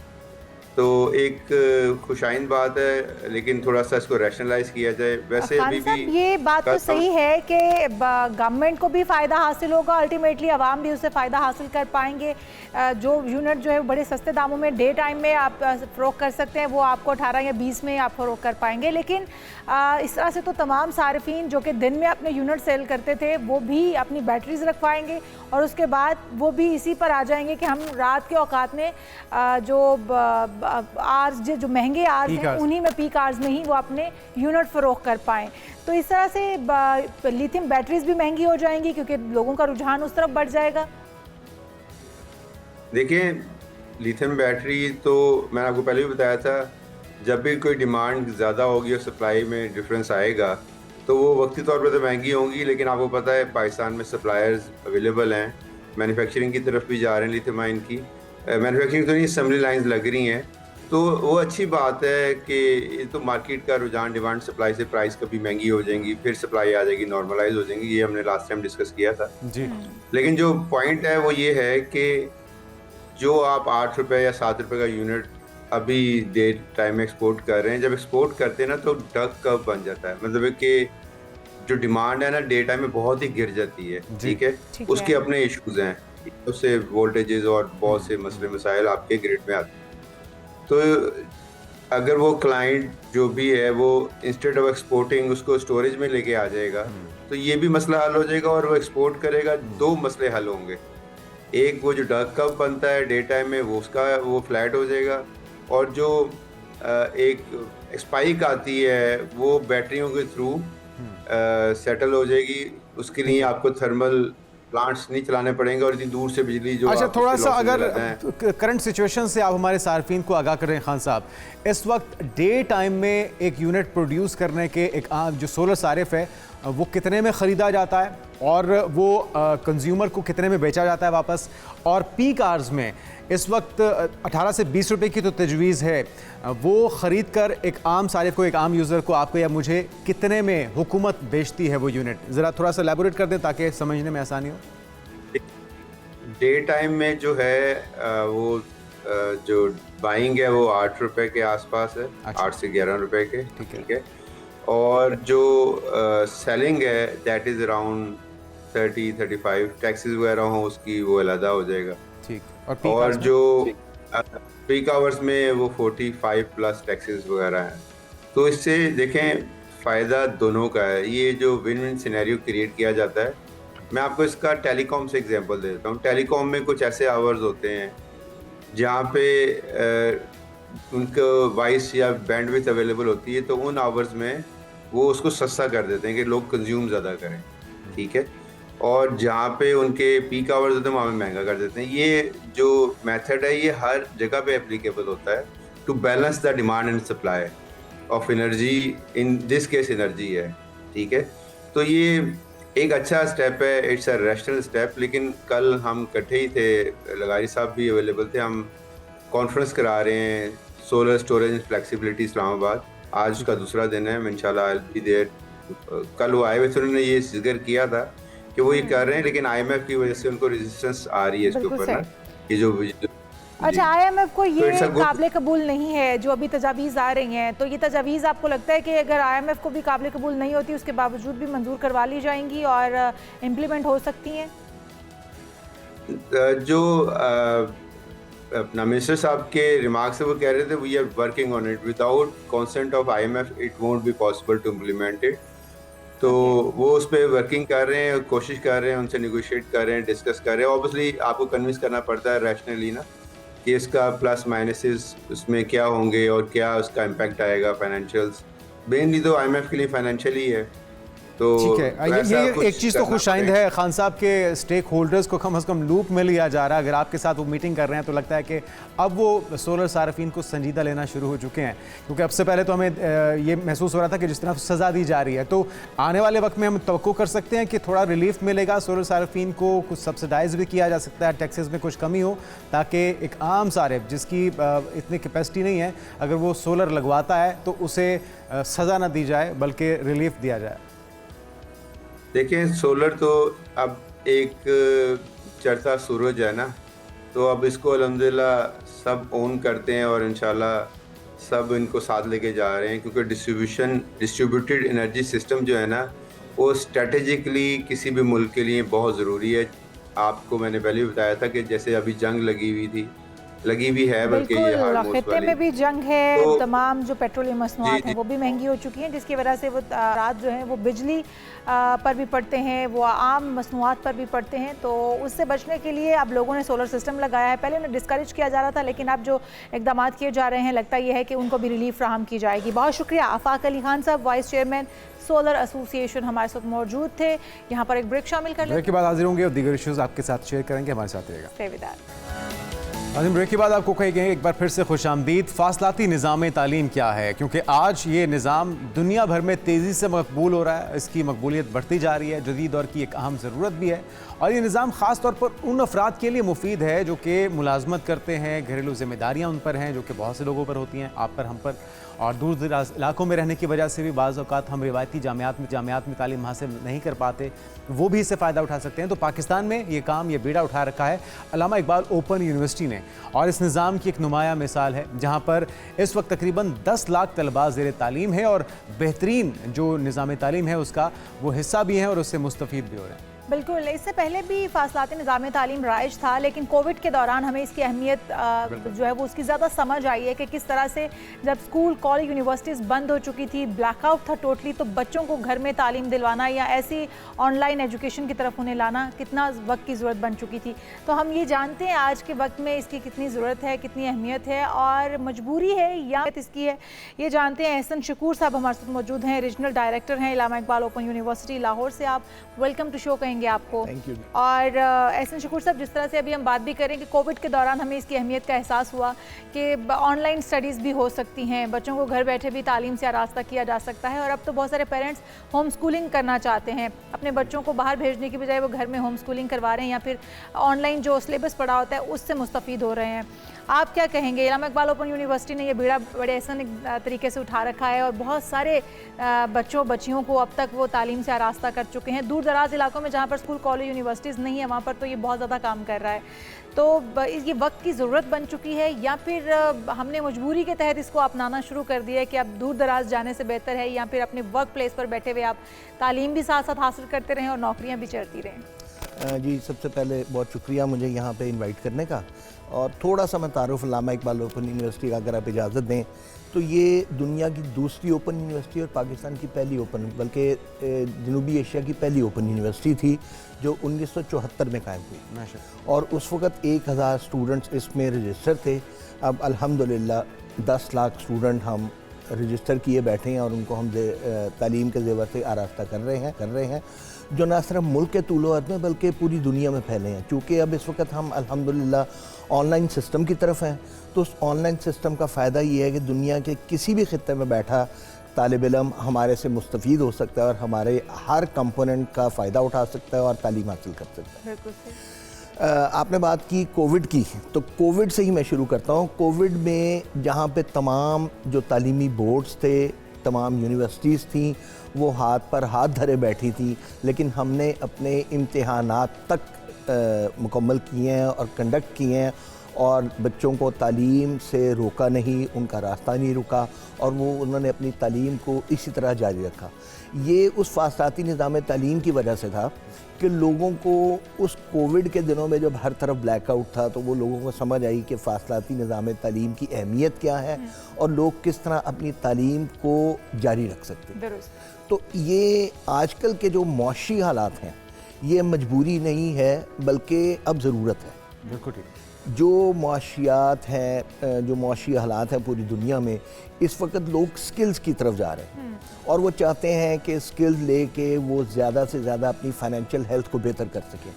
तो एक खुशाइंद बात है, लेकिन थोड़ा सा इसको रैशनलाइज किया जाए। वैसे अभी भी ये बात तो सही है कि गवर्नमेंट को भी फ़ायदा हासिल होगा, अल्टीमेटली आवाम भी उससे फ़ायदा हासिल कर पाएंगे। जो यूनिट जो है बड़े सस्ते दामों में डे टाइम में आप फ़रोख्त कर सकते हैं वो आपको 18 या 20 में आप फ़रोख्त कर पाएंगे। लेकिन इस तरह से तो तमाम सार्फिन जो कि दिन में अपने यूनिट सेल करते थे वो भी अपनी बैटरीज रखवाएंगे और उसके बाद वो भी इसी पर आ जाएंगे कि हम रात के औकात में जो आर्स जो महंगे आर्स हैं उन्हीं में, पीक आर्स में ही वो अपने यूनिट फरोख्त कर पाएँ। तो इस तरह से लिथियम बैटरीज भी महंगी हो जाएंगी क्योंकि लोगों का रुझान उस तरफ बढ़ जाएगा। देखिए, लिथियम बैटरी तो मैंने आपको पहले भी बताया था, जब भी कोई डिमांड ज़्यादा होगी और सप्लाई में डिफरेंस आएगा तो वो वक्ती तौर पर तो महंगी होंगी, लेकिन आपको पता है पाकिस्तान में सप्लायर्स अवेलेबल हैं, मैन्युफैक्चरिंग की तरफ भी जा रहे हैं लिथियम आयन की, मैन्युफैक्चरिंग तो नहीं, असेंबली लाइंस लग रही हैं। तो वो अच्छी बात है कि ये तो मार्केट का रुझान, डिमांड सप्लाई से प्राइस कभी महंगी हो जाएंगी, फिर सप्लाई आ जाएगी, नॉर्मलाइज हो जाएंगी। ये हमने लास्ट टाइम डिस्कस किया था जी। लेकिन जो पॉइंट है वो ये है कि जो आप 8 रुपये या 7 रुपये का यूनिट अभी डे टाइम में एक्सपोर्ट कर रहे हैं, जब एक्सपोर्ट करते हैं ना तो डक कर्व बन जाता है, मतलब कि जो डिमांड है ना डे टाइम में बहुत ही गिर जाती है। ठीक है, उसके अपने इश्यूज हैं, उससे वोल्टेजेस और बहुत से मसले मसाइल आपके ग्रिड में आते हैं। तो अगर वो क्लाइंट जो भी है वो इंस्टेड ऑफ एक्सपोर्टिंग उसको स्टोरेज में लेके आ जाएगा तो ये भी मसला हल हो जाएगा, और वो एक्सपोर्ट करेगा, दो मसले हल होंगे। एक वो जो डार्क कप बनता है डे टाइम में वो फ्लैट हो जाएगा, और जो एक स्पाइक आती है वो बैटरियों के थ्रू सेटल हो जाएगी। उसके लिए आपको थर्मल प्लांट्स नहीं चलाने पड़ेंगे और इतनी दूर से बिजली जो अच्छा, थोड़ा सा अगर करंट सिचुएशन से आप हमारे सार्फिन को आगाह करें खान साहब, इस वक्त डे टाइम में एक यूनिट प्रोड्यूस करने के एक जो सोलर सारिफ है वो कितने में ख़रीदा जाता है और वो कंज्यूमर को कितने में बेचा जाता है वापस, और पीक आवर्स में इस वक्त 18 से 20 रुपए की तो तजवीज़ है, वो ख़रीद कर एक आम सारिफ को, एक आम यूज़र को, आपको या मुझे कितने में हुकूमत बेचती है वो यूनिट? ज़रा थोड़ा सा एलैबोरेट कर दें ताकि समझने में आसानी हो। डे टाइम में जो है वो जो बाइंग है वो 8 रुपए के आसपास है। अच्छा। 8 से 11 रुपए के। ठीक है, और जो सेलिंग है दैट इज़ अराउंड 30-35, टैक्सेस वगैरह हो उसकी वो अलहदा हो जाएगा। ठीक, और जो पीक आवर्स में वो 45 प्लस टैक्सेस वगैरह हैं। तो इससे देखें फ़ायदा दोनों का है, ये जो विन विन सिनेरियो क्रिएट किया जाता है। मैं आपको इसका टेलीकॉम से एग्जांपल दे देता हूँ। टेलीकॉम में कुछ ऐसे आवर्स होते हैं जहाँ पे उनको वॉइस या बैंडविड्थ अवेलेबल होती है, तो उन आवर्स में वो उसको सस्ता कर देते हैं कि लोग कंज्यूम ज़्यादा करें। ठीक है, और जहाँ पे उनके पीक आवर्स होते हैं वहाँ पे महंगा कर देते हैं। ये जो मेथड है ये हर जगह पे एप्लीकेबल होता है to balance the demand and supply of energy, in this case energy है। ठीक है, तो ये एक अच्छा स्टेप है, इट्स अ रैशनल स्टेप। लेकिन कल हम इकट्ठे ही थे, लगारी साहब भी अवेलेबल थे, हम कॉन्फ्रेंस करा रहे हैं solar storage and flexibility Islamabad. आज उसका दूसरा दिन है, इंशाल्लाह आई बी देयर। कल वो आए हुए थे, उन्होंने ये जिक्र किया था कि वो ये कर रहे हैं, लेकिन IMF की वजह से उनको रेजिस्टेंस आ रही है इसके ऊपर ना, ये जो अच्छा IMF को ये काबिल कबूल नहीं है जो अभी तजावीज़ आ रही हैं, तो ये तजावीज़ आपको लगता है कि अगर IMF को भी काबिल कबूल नहीं होती उसके बावजूद भी मंजूर करवा ली जाएंगी और इम्प्लीमेंट हो सकती हैं? जो अपना मिनिस्टर साहब के रिमार्क से वो कह रहे थे we are working on it, without consent of IMF it won't be possible to implement it. तो वो उस पर वर्किंग कर रहे हैं, कोशिश कर रहे हैं, उनसे निगोशिएट कर रहे हैं, डिस्कस कर रहे हैं। ऑब्वियसली आपको कन्विंस करना पड़ता है रैशनली ना कि इसका प्लस माइनसेस उसमें क्या होंगे और क्या उसका इम्पैक्ट आएगा फाइनेंशियल्स। मेनली तो IMF के लिए फाइनेंशियली है। तो ठीक है, ये एक चीज़ तो खुशाइंद है खान साहब के स्टेक होल्डर्स को कम से कम लूप में लिया जा रहा है। अगर आपके साथ वो मीटिंग कर रहे हैं तो लगता है कि अब वो सोलर सार्फिन को संजीदा लेना शुरू हो चुके हैं, क्योंकि अब से पहले तो हमें ये महसूस हो रहा था कि जिस तरह सज़ा दी जा रही है। तो आने वाले वक्त में हम तवक्को कर सकते हैं कि थोड़ा रिलीफ मिलेगा, सोलर सार्फिन को कुछ सब्सिडाइज भी किया जा सकता है, टैक्सेस में कुछ कमी हो, ताकि एक आम सारिफ जिसकी इतनी कैपेसिटी नहीं है अगर वो सोलर लगवाता है तो उसे सज़ा ना दी जाए बल्कि रिलीफ दिया जाए। देखें, सोलर तो अब एक चढ़ता सूरज है ना, तो अब इसको अल्हम्दुलिल्लाह सब ओन करते हैं और इंशाल्लाह सब इनको साथ लेके जा रहे हैं, क्योंकि डिस्ट्रीब्यूटेड एनर्जी सिस्टम जो है ना वो स्ट्रेटेजिकली किसी भी मुल्क के लिए बहुत ज़रूरी है। आपको मैंने पहले भी बताया था कि जैसे अभी जंग लगी हुई थी लगी भी है, बल्कि ये बिल्कुल, हार्मोन्स खित्ते वाली। में भी जंग है, तो तमाम जो पेट्रोलियम मसनूआत जी, हैं वो भी महंगी हो चुकी हैं, जिसकी वजह से वो रात जो है वो बिजली पर भी पड़ते हैं, वो आम मसनूआत पर भी पड़ते हैं। तो उससे बचने के लिए अब लोगों ने सोलर सिस्टम लगाया है। पहले उन्हें डिस्करेज किया जा रहा था, लेकिन अब जो इकदाम किए जा रहे हैं, लगता यह है कि उनको भी रिलीफ फ्राहम की जाएगी। बहुत शुक्रिया आफाक अली खान साहब, वाइस चेयरमैन सोलर एसोसिएशन, हमारे साथ मौजूद थे। यहाँ पर एक ब्रेक शामिल कर ब्रेक के बाद हाजिर होंगे और दीगर इश्यूज आपके साथ शेयर करेंगे। हमारे साथ रहेगा। नाज़रीन, ब्रेक के बाद आपको कहेंगे एक बार फिर से खुशामदीद। फासलाती निज़ाम तालीम क्या है, क्योंकि आज ये निज़ाम दुनिया भर में तेज़ी से मकबूल हो रहा है, इसकी मकबूलियत बढ़ती जा रही है, जदीद दौर की एक अहम ज़रूरत भी है। और ये निज़ाम ख़ास तौर पर उन अफराद के लिए मुफीद है जो कि मुलाजमत करते हैं, घरेलू ज़िम्मेदारियाँ उन पर हैं, जो कि बहुत से लोगों पर होती हैं, आप पर, हम पर, और दूर दराज इलाकों में रहने की वजह से भी बाज़ औक़ात हम रिवायती जामियात में तालीम हासिल नहीं कर पाते, वो भी इससे फ़ायदा उठा सकते हैं। तो पाकिस्तान में ये काम, ये बीड़ा उठा रखा है अल्लामा इकबाल ओपन यूनिवर्सिटी ने, और इस निज़ाम की एक नुमाया मिसाल है, जहाँ पर इस वक्त तकरीबन 10 लाख तलबा ज़ेर तालीम है और बेहतरीन जो निज़ाम तालीम है उसका वो हिस्सा भी हैं और उससे मुस्तफ़ीद भी हो रहे हैं। बिल्कुल, इससे पहले भी फासलाती निज़ाम तालीम राइज था, लेकिन कोविड के दौरान हमें इसकी अहमियत जो है वो उसकी ज़्यादा समझ आई है कि किस तरह से जब स्कूल, कॉलेज, यूनिवर्सिटीज़ बंद हो चुकी थी, ब्लैकआउट था टोटली, तो बच्चों को घर में तालीम दिलवाना या ऐसी ऑनलाइन एजुकेशन की तरफ उन्हें लाना कितना वक्त की ज़रूरत बन चुकी थी। तो हम ये जानते हैं आज के वक्त में इसकी कितनी ज़रूरत है, कितनी अहमियत है और मजबूरी है या इसकी है, ये जानते हैं। एहसन शकूर साहब हमारे साथ मौजूद हैं, रीजनल डायरेक्टर हैं अल्लामा इकबाल ओपन यूनिवर्सिटी लाहौर से। आप वेलकम टू शो कहेंगे आपको। Thank you. और एहसन शकूर साहब, जिस तरह से अभी हम बात भी करें कि कोविड के दौरान हमें इसकी अहमियत का एहसास हुआ कि ऑनलाइन स्टडीज़ भी हो सकती हैं, बच्चों को घर बैठे भी तालीम से आरास्ता किया जा सकता है, और अब तो बहुत सारे पेरेंट्स होम स्कूलिंग करना चाहते हैं, अपने बच्चों को बाहर भेजने की बजाय वो घर में होम स्कूलिंग करवा रहे हैं या फिर ऑनलाइन जो सिलेबस पढ़ा होता है उससे मुस्तफ़ीद हो रहे हैं। आप क्या कहेंगे? अल्लामा इकबाल ओपन यूनिवर्सिटी ने ये बीड़ा बड़े आसान तरीके से उठा रखा है और बहुत सारे बच्चों बच्चियों को अब तक वो तालीम से आरास्ता कर चुके हैं। दूर दराज इलाकों में जहाँ पर स्कूल, कॉलेज, यूनिवर्सिटीज़ नहीं है, वहाँ पर तो ये बहुत ज़्यादा काम कर रहा है। तो ये वक्त की ज़रूरत बन चुकी है या फिर हमने मजबूरी के तहत इसको अपनाना शुरू कर दिया है कि अब दूर दराज जाने से बेहतर है या फिर अपने वर्क प्लेस पर बैठे हुए आप तालीम भी साथ साथ हासिल करते रहें और नौकरियाँ भी चढ़ती रहें? जी, सबसे पहले बहुत शुक्रिया मुझे यहाँ पे इनवाइट करने का, और थोड़ा सा मैं तारुफ अल्लामा इकबाल ओपन यूनिवर्सिटी का अगर आप इजाज़त दें तो ये दुनिया की दूसरी ओपन यूनिवर्सिटी और पाकिस्तान की पहली ओपन, बल्कि जनूबी एशिया की पहली ओपन यूनिवर्सिटी थी जो 1974 में कायम हुई, और उस वक़्त 1000 स्टूडेंट्स इसमें रजिस्टर थे। अब अल्हम्दुलिल्लाह 10 लाख स्टूडेंट हम रजिस्टर किए बैठे हैं और उनको हम तालीम के ज़ेवर से आरास्ता कर रहे हैं जो ना सिर्फ मुल्क के तूलो अर्ज़ में बल्कि पूरी दुनिया में फैले हैं। चूँकि अब इस वक्त हम अल्हम्दुलिल्लाह ऑनलाइन सिस्टम की तरफ हैं, तो उस ऑनलाइन सिस्टम का फ़ायदा ये है कि दुनिया के किसी भी खित्ते में बैठा तालिब इल्म हमारे से मुस्तफ़ीद हो सकता है और हमारे हर कंपोनेंट का फ़ायदा उठा सकता है और तालीम हासिल कर सकता है। बिल्कुल। आपने बात की कोविड की, तो कोविड से ही मैं शुरू करता हूँ। कोविड में जहाँ पे तमाम जो तालीमी बोर्ड्स थे, तमाम यूनिवर्सिटीज़ थीं, वो हाथ पर हाथ धरे बैठी थी, लेकिन हमने अपने इम्तिहानात तक मुकम्मल किए हैं और कंडक्ट किए हैं और बच्चों को तालीम से रोका नहीं, उनका रास्ता नहीं रुका और वो उन्होंने अपनी तालीम को इसी तरह जारी रखा। ये उस फासलाती निज़ाम तालीम की वजह से था कि लोगों को उस कोविड के दिनों में जब हर तरफ ब्लैकआउट था तो वो लोगों को समझ आई कि फासलाती निज़ाम तालीम की अहमियत क्या है और लोग किस तरह अपनी तालीम को जारी रख सकते हैं। तो ये आजकल के जो मौशी हालात हैं ये मजबूरी नहीं है बल्कि अब ज़रूरत है। बिल्कुल ठीक। जो मुआशियात हैं, जो मुआशी हालात हैं पूरी दुनिया में, इस वक्त लोग स्किल्स की तरफ जा रहे हैं और वो चाहते हैं कि स्किल्स लेके वो ज़्यादा से ज़्यादा अपनी फाइनेंशियल हेल्थ को बेहतर कर सकें।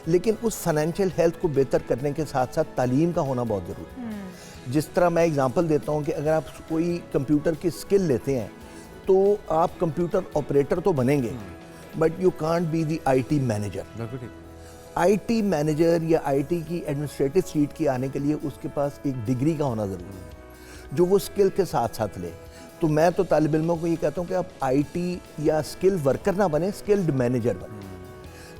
लेकिन उस फाइनेंशियल हेल्थ को बेहतर करने के साथ साथ तालीम का होना बहुत ज़रूरी है। जिस तरह मैं एग्जांपल देता हूँ कि अगर आप कोई कंप्यूटर की स्किल लेते हैं तो आप कंप्यूटर ऑपरेटर तो बनेंगे but you can't be the IT manager. IT manager या IT की एडमिनिस्ट्रेटिव सीट की आने के लिए उसके पास एक डिग्री का होना ज़रूरी है जो वो स्किल के साथ साथ ले। तो मैं तो तालिब इल्मों को ये कहता हूँ कि आप IT या स्किल वर्कर ना बने, स्किल्ड मैनेजर बने।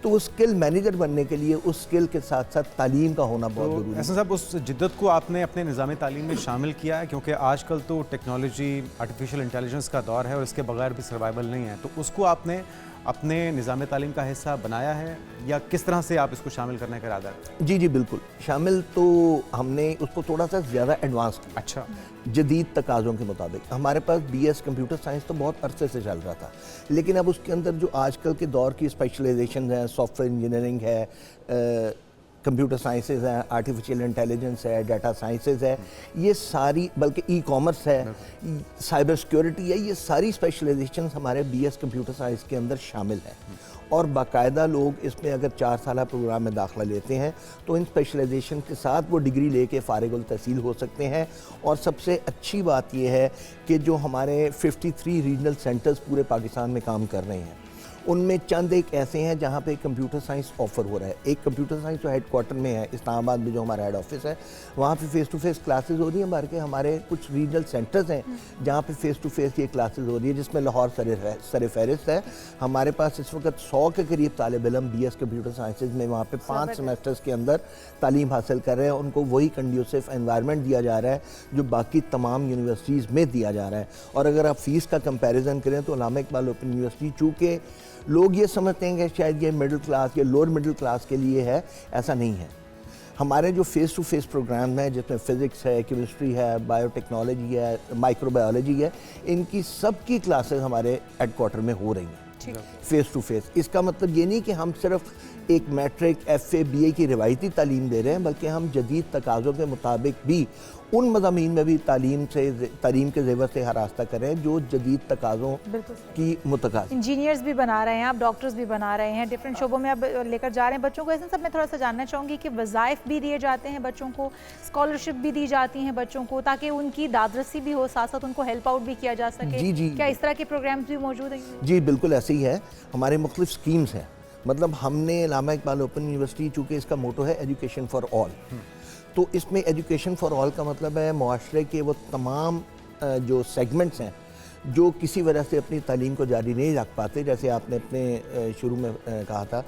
तो उस स्किल मैनेजर बनने के लिए उस स्किल के साथ साथ तालीम का होना बहुत ज़रूरी है। ऐसा साहब, उस जिद्दत को आपने अपने निज़ाम तालीम में शामिल किया है, क्योंकि आजकल तो टेक्नोलॉजी, आर्टिफिशियल इंटेलिजेंस का दौर है और इसके बगैर भी सर्वाइवल नहीं है, तो उसको आपने अपने निज़ाम तालीम का हिस्सा बनाया है, या किस तरह से आप इसको शामिल करने का इरादा है? जी बिल्कुल शामिल, तो हमने उसको थोड़ा सा ज़्यादा एडवांस किया। अच्छा। जदीद तकाज़ों के मुताबिक हमारे पास BS कंप्यूटर साइंस तो बहुत अरसे से चल रहा था, लेकिन अब उसके अंदर जो आजकल के दौर की स्पेशलाइजेशन है, सॉफ्टवेयर इंजीनियरिंग है, कंप्यूटर साइंसेज है, आर्टिफिशियल इंटेलिजेंस है, डाटा साइंसेज है, ये सारी, बल्कि ई-कॉमर्स है, साइबर सिक्योरिटी है, ये सारी स्पेशलाइजेशन हमारे BS कंप्यूटर साइंस के अंदर शामिल है। और बाकायदा लोग इसमें अगर 4 साल प्रोग्राम में दाखिला लेते हैं तो इन स्पेशलाइजेशन के साथ वो डिग्री लेके फारिगुल तहसील हो सकते हैं। और सबसे अच्छी बात ये है कि जो हमारे 53 रीजनल सेंटर्स पूरे पाकिस्तान में काम कर रहे हैं, उनमें चंद एक ऐसे हैं जहाँ पे कंप्यूटर साइंस ऑफ़र हो रहा है। एक कंप्यूटर साइंस जो हेडक्वार्टर में है इस्लामाबाद में, जो हमारा हेड ऑफिस है, वहाँ पे फ़ेस टू फेस क्लासेस हो रही हैं। बल्कि हमारे कुछ रीजनल सेंटर्स हैं जहाँ पे फ़ेस टू फेस ये क्लासेस हो रही है, जिसमें लाहौर सर फहरिस्त है। हमारे पास इस वक्त 100 के करीब तालिब इल्म BS कंप्यूटर साइंसेज में वहाँ पे 5 सेमेस्टर्स के अंदर तालीम हासिल कर रहे हैं। उनको वही कंड्यूसिव एनवायरनमेंट दिया जा रहा है जो बाकी तमाम यूनिवर्सिटीज़ में दिया जा रहा है। और अगर आप फ़ीस का कंपेरिजन करें तो अल्लामा इकबाल ओपन यूनिवर्सिटी, चूँकि लोग ये समझते हैं कि शायद ये मिडिल क्लास या लोअर मिडिल क्लास के लिए है, ऐसा नहीं है। हमारे जो फ़ेस टू फेस प्रोग्राम हैं, जिसमें फ़िज़िक्स है, केमिस्ट्री है, बायोटेक्नोलॉजी है, माइक्रोबायोलॉजी है, इनकी सबकी क्लासेस हमारे हेडक्वार्टर में हो रही हैं फ़ेस टू फेस। इसका मतलब ये नहीं कि हम सिर्फ एक मैट्रिक, FA, BA की रिवायती तालीम दे रहे हैं, बल्कि हम जदीद तकाज़ों के मुताबिक भी उन मज़ामीन में भी तालीम के ज़ेवर से हरास्ता करें जो जदीद तकाज़ों की मुतकाज़। इंजीनियर्स भी बना रहे हैं आप, डॉक्टर्स भी बना रहे हैं, डिफरेंट शोबों में अब लेकर जा रहे हैं बच्चों को। ऐसा सब मैं थोड़ा सा जानना चाहूँगी कि वज़ाइफ भी दिए जाते हैं बच्चों को, स्कॉलरशिप भी दी जाती हैं बच्चों को, ताकि उनकी दादरसी भी हो, साथ साथ उनको हेल्प आउट भी किया जा सके। जी क्या इस तरह के प्रोग्राम्स भी मौजूद हैं? जी बिल्कुल ऐसे ही है। हमारे मुख्तलिफ स्कीम्स हैं। मतलब हमने अल्लामा इकबाल ओपन यूनिवर्सिटी, चूँकि इसका मोटो है एजुकेशन फॉर ऑल, तो इसमें एजुकेशन फॉर ऑल का मतलब है मुआशरे के वो तमाम जो सेगमेंट्स हैं जो किसी वजह से अपनी तालीम को जारी नहीं रख पाते। जैसे आपने अपने शुरू में कहा था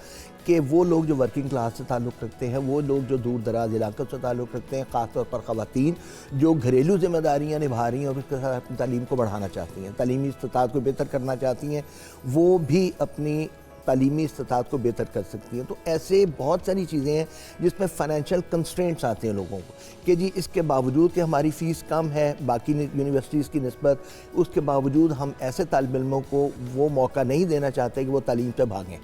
कि वो लोग जो वर्किंग क्लास से ताल्लुक़ रखते हैं, वो लोग जो दूर दराज इलाकों से ताल्लुक़ रखते हैं, ख़ासतौर पर ख़वातीन जो घरेलू ज़िम्मेदारियाँ निभा रही हैं और उसके साथ अपनी तालीम को बढ़ाना चाहती हैं, तालीमी इस्तिताअत को बेहतर करना चाहती हैं, वो भी अपनी तालीमी इस्तिताअत को बेहतर कर सकती हैं। तो ऐसे बहुत सारी चीज़ें हैं जिसमें फ़ाइनेंशियल कंस्ट्रेंट्स आते हैं लोगों को कि जी इसके बावजूद कि हमारी फ़ीस कम है बाकी यूनिवर्सिटीज़ की निस्बत, उसके बावजूद हम ऐसे तालिब इल्मों को वो मौका नहीं देना चाहते कि वो तालीम से भागें।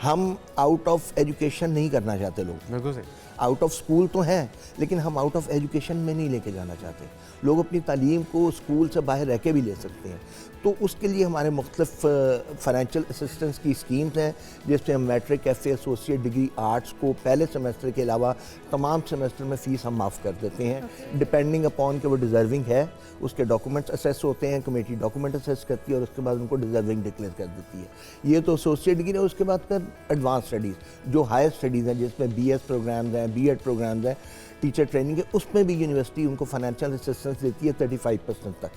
हम आउट ऑफ एजुकेशन नहीं करना चाहते लोग। बिल्कुल सही। आउट ऑफ स्कूल तो हैं, लेकिन हम आउट ऑफ एजुकेशन में नहीं लेके जाना चाहते। लोग अपनी तालीम को स्कूल से बाहर रह के भी ले सकते हैं। तो उसके लिए हमारे मुख्तलिफ फाइनेंशियल असिस्टेंस की स्कीम्स हैं, जिसमें हम matric, FA, associate degree arts को पहले सेमेस्टर के अलावा तमाम सेमेस्टर में फ़ीस हम माफ़ कर देते हैं, डिपेंडिंग अपॉन कि वो डिज़र्विंग है। उसके डॉक्यूमेंट्स असेस होते हैं, कमेटी डॉक्यूमेंट असेस करती है और उसके बाद उनको डिज़र्विंग डिक्लेयर कर देती है। ये तो एसोसिएट डिग्री है। उसके बाद फिर एडवांस स्टडीज़ जो हायर स्टडीज़ हैं, जिसमें BS प्रोग्राम्स हैं, B.Ed प्रोग्राम्स हैं, टीचर ट्रेनिंग है, उसमें भी यूनिवर्सिटी उनको फाइनेंशियल असिस्टेंस देती है 35% तक,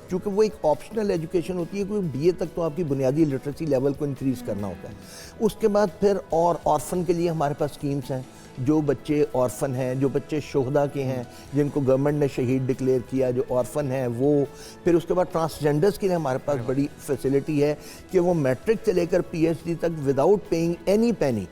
क्योंकि वो एक ऑप्शनल एजुकेशन होती है। क्योंकि BA तक तो आपकी बुनियादी लिटरेसी लेवल को इंक्रीज़ करना होता है। उसके बाद फिर और ऑर्फन के लिए हमारे पास स्कीम्स हैं। जो बच्चे ऑर्फन हैं, जो बच्चे शोहदा के हैं, जिनको गवर्नमेंट ने शहीद डिक्लेयर किया, जो ऑर्फन हैं वो, फिर उसके बाद ट्रांसजेंडर्स के लिए हमारे पास बड़ी फैसिलिटी है कि वो मैट्रिक से लेकर PhD तक विदाउट पेइंग एनी पेनी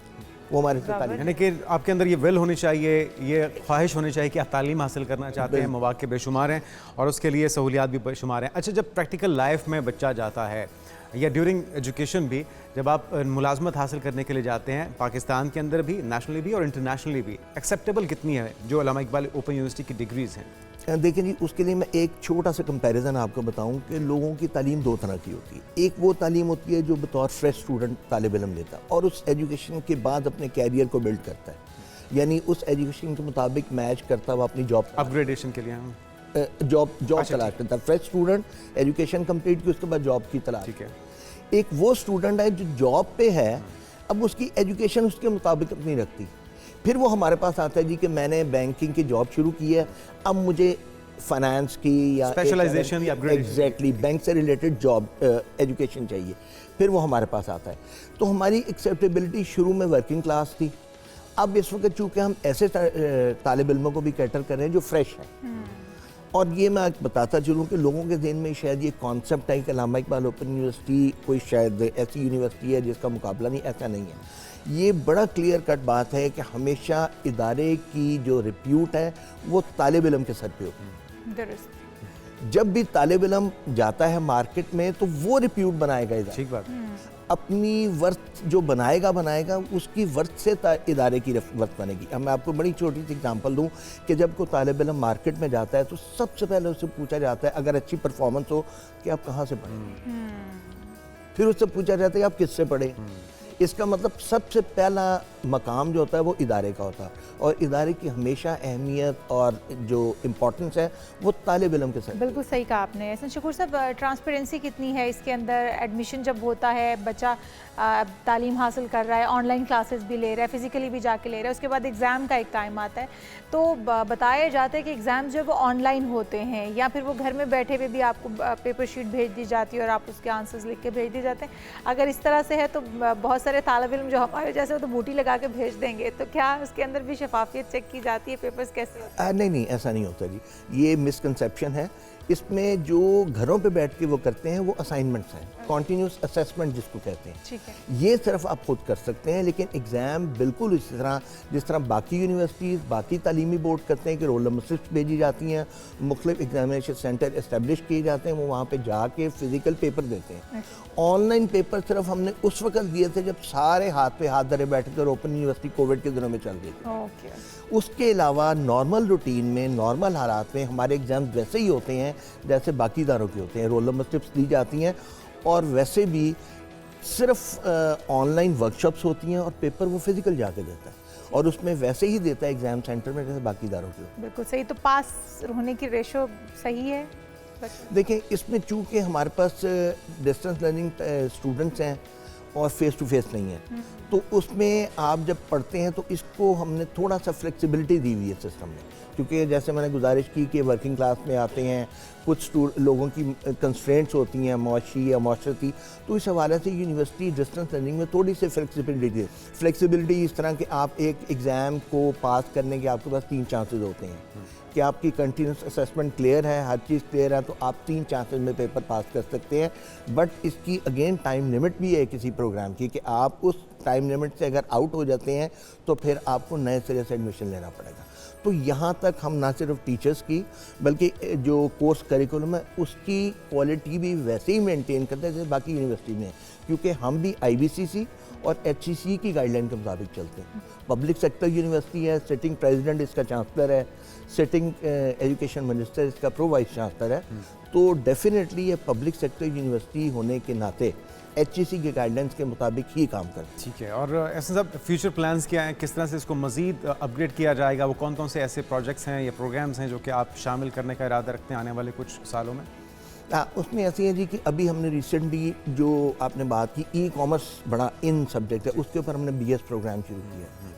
वो हमारे से तालीम। यानी कि आपके अंदर ये विल होनी चाहिए, ये ख्वाहिश होनी चाहिए कि आप तालीम हासिल करना चाहते हैं। मौक़े बेशुमार हैं और उसके लिए सहूलियात भी बेशुमार हैं। अच्छा, जब प्रैक्टिकल लाइफ में बच्चा जाता है या ड्यूरिंग एजुकेशन भी, जब आप मुलाजमत हासिल करने के लिए जाते हैं, पाकिस्तान के अंदर भी, नेशनली भी और इंटरनेशनली भी, एक्सेप्टेबल कितनी है जो अल्लामा इकबाल ओपन यूनिवर्सिटी की डिग्रीज़ हैं? देखिए जी, उसके लिए मैं एक छोटा सा कंपैरिजन आपको बताऊं कि लोगों की तालीम दो तरह की होती है। एक वो तालीम होती है जो बतौर फ्रेश स्टूडेंट तालिब इल्म लेता है और उस एजुकेशन के बाद अपने कैरियर को बिल्ड करता है, यानी उस एजुकेशन के मुताबिक मैच करता हुआ अपनी जॉब अपग्रेडेशन के लिए हम जॉब तलाश करता है। फ्रेश स्टूडेंट एजुकेशन कंप्लीट की, उसके बाद जॉब की तलाश। ठीक है। एक वो स्टूडेंट है जो जॉब पे है, अब उसकी एजुकेशन उसके मुताबिक नहीं रखती। फिर वो हमारे पास आता है जी कि मैंने बैंकिंग की जॉब शुरू की है, अब मुझे फाइनेंस की या स्पेशलाइजेशन या एग्जैक्टली बैंक से रिलेटेड जॉब एजुकेशन चाहिए। फिर वो हमारे पास आता है। तो हमारी एक्सेप्टेबिलिटी शुरू में वर्किंग क्लास थी। अब इस वक्त चूँकि हम ऐसे तालिब इल्मों को भी कैटर कर रहे हैं जो फ्रेश हैं और ये मैं बताता चलूँ कि लोगों के ज़हन में शायद ये कॉन्सेप्ट है कि अल्लामा इकबाल ओपन यूनिवर्सिटी कोई शायद ऐसी यूनिवर्सिटी है जिसका मुकाबला नहीं, ऐसा नहीं है। ये बड़ा क्लियर कट बात है कि हमेशा इदारे की जो रिप्यूट है वो तालिब इल्म के सर पे होती है। दुरुस्त। जब भी तालिब इल्म जाता है मार्केट में तो वो रिप्यूट बनाएगा इदारे। ठीक बात। अपनी वर्थ जो बनाएगा उसकी वर्थ से इदारे की वर्थ बनेगी। अब मैं आपको बड़ी छोटी सी एग्जांपल दूं कि जब कोई तालिब इल्म मार्केट में जाता है तो सबसे पहले उससे पूछा जाता है, अगर अच्छी परफॉर्मेंस हो, कि आप कहाँ से पढ़े। फिर उससे पूछा जाता है आप किससे पढ़े। इसका मतलब सबसे पहला मकाम जो होता है वो इदारे का होता है, और इदारे की हमेशा अहमियत और जो इम्पोर्टेंस है वो तालिब इल्म के साथ। बिल्कुल सही कहा आपने। एहसन शकूर साहब, ट्रांसपेरेंसी कितनी है इसके अंदर? एडमिशन जब होता है, बच्चा तालीम हासिल कर रहा है, ऑनलाइन क्लासेस भी ले रहा है, फिज़िकली भी जाके ले रहा है, उसके बाद एग्ज़ाम का एक टाइम आता है, तो बताया जाता है कि एग्ज़ाम जो है वो ऑनलाइन होते हैं, या फिर वो घर में बैठे हुए भी आपको पेपर शीट भेज दी जाती है और आप उसके आंसर्स लिख के भेज दिए जाते हैं। अगर इस तरह से है तो बहुत सारे तालिब इल्म जो हमारे जैसे हो तो बूटी लगा के भेज देंगे, तो क्या उसके अंदर भी शफाफियत चेक की जाती है? पेपर्स कैसे होते हैं? नहीं, ऐसा नहीं होता जी, ये मिसकंसेप्शन है। इसमें जो घरों पे बैठ के वो करते हैं वो असाइनमेंट्स हैं, कॉन्टीन्यूस असेसमेंट जिसको कहते हैं। ठीक है। ये सिर्फ आप खुद कर सकते हैं, लेकिन एग्ज़ाम बिल्कुल इसी तरह जिस तरह बाकी यूनिवर्सिटीज़, बाकी तालीमी बोर्ड करते हैं कि रोल नंबर स्लिप्स भेजी जाती हैं, मुख्तलिफ एग्जामिनेशन सेंटर इस्टेब्लिश किए जाते हैं, वो वहाँ पे जाके फिज़िकल पेपर देते हैं। ऑनलाइन पेपर सिर्फ हमने उस वक्त दिए थे जब सारे हाथ पे हाथ धरे बैठे थे और ओपन यूनिवर्सिटी कोविड के दिनों में चल रही थी। ओके। उसके अलावा नॉर्मल रूटीन में, नॉर्मल हालात में हमारे एग्ज़ाम वैसे ही होते हैं जैसे बाकी इदारों के होते हैं। रोल नंबर स्लिप्स दी जाती हैं और वैसे भी सिर्फ ऑनलाइन वर्कशॉप्स होती हैं और पेपर वो फिज़िकल जाके देता है, और उसमें वैसे ही देता है एग्ज़ाम सेंटर में जैसे बाकी इदारों के। बिल्कुल सही। तो पास होने की रेशो सही है? देखिए, इसमें चूँकि हमारे पास डिस्टेंस लर्निंग स्टूडेंट्स हैं और फेस टू फेस नहीं है, तो उसमें आप जब पढ़ते हैं तो इसको हमने थोड़ा सा फ्लेक्सिबिलिटी दी हुई है सिस्टम में, क्योंकि जैसे मैंने गुजारिश की कि वर्किंग क्लास में आते हैं, कुछ लोगों की कंस्ट्रेंट्स होती हैं माशी या माशरती, तो इस हवाले से यूनिवर्सिटी डिस्टेंस लर्निंग में थोड़ी सी फ्लेक्सिबिलिटी है। फ्लेक्सिबिलिटी इस तरह कि आप एक एग्ज़ाम को पास करने के आपके पास 3 चांसेस होते हैं कि आपकी कंटिन्यूस असेसमेंट क्लियर है, हर चीज़ क्लियर है, तो आप 3 चांसेस में पेपर पास कर सकते हैं। बट इसकी अगेन टाइम लिमिट भी है किसी प्रोग्राम की, कि आप उस टाइम लिमिट से अगर आउट हो जाते हैं तो फिर आपको नए सिरे से एडमिशन लेना पड़ेगा। तो यहाँ तक हम ना सिर्फ टीचर्स की बल्कि जो कोर्स करिकुलम है उसकी क्वालिटी भी वैसे ही मेंटेन करते हैं जैसे बाकी यूनिवर्सिटी में, क्योंकि हम भी IBCC और HEC की गाइडलाइन के मुताबिक चलते हैं। पब्लिक सेक्टर यूनिवर्सिटी है, सिटिंग प्रेसिडेंट इसका चांसलर है, सिटिंग एजुकेशन मिनिस्टर इसका प्रो वाइस चांसलर है, तो डेफिनेटली ये पब्लिक सेक्टर यूनिवर्सिटी होने के नाते HEC के गाइडलाइंस के मुताबिक ही काम करते हैं। ठीक है। और ऐसे सब फ्यूचर प्लान्स क्या हैं, किस तरह से इसको मज़ीद अपग्रेड किया जाएगा? वो कौन कौन से ऐसे प्रोजेक्ट्स हैं या प्रोग्राम्स हैं जो कि आप शामिल करने का इरादा रखते हैं आने वाले कुछ सालों में? उसमें ऐसी है जी कि अभी हमने रिसेंटली जो आपने बात की ई-कॉमर्स बड़ा इन सब्जेक्ट है, उसके ऊपर हमने BS प्रोग्राम शुरू किया है।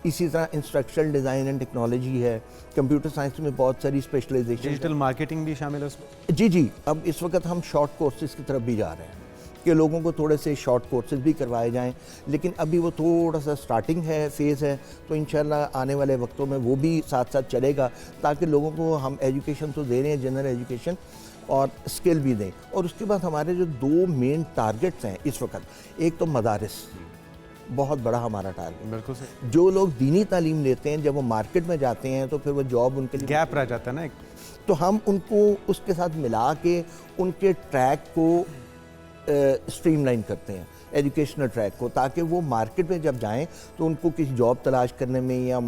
इसी तरह इंस्ट्रक्शनल डिज़ाइन एंड टेक्नोलॉजी है, कंप्यूटर साइंस में बहुत सारी स्पेशलाइजेशन, डिजिटल मार्केटिंग भी शामिल है उसमें? जी। अब इस वक्त हम शॉर्ट कोर्सेज की तरफ भी जा रहे हैं कि लोगों को थोड़े से शॉर्ट कोर्सेज भी करवाए जाएं, लेकिन अभी वो थोड़ा सा स्टार्टिंग है, फेज़ है, तो इंशाल्लाह आने वाले वक्तों में वो भी साथ साथ चलेगा, ताकि लोगों को हम एजुकेशन तो दे रहे हैं, जनरल एजुकेशन, और स्किल भी दें। और उसके बाद हमारे जो 2 मेन टारगेट्स हैं इस वक्त, एक तो मदारिस, बहुत बड़ा हमारा टारगेट। बिल्कुल सही। जो लोग दीनी तालीम लेते हैं जब वो मार्केट में जाते हैं तो फिर वो जॉब उनके लिए गैप रह जाता है ना एक, तो हम उनको उसके साथ मिला के उनके ट्रैक को स्ट्रीमलाइन करते हैं, एजुकेशनल ट्रैक को, ताकि वो मार्केट में जब जाएं तो उनको किसी जॉब तलाश करने में या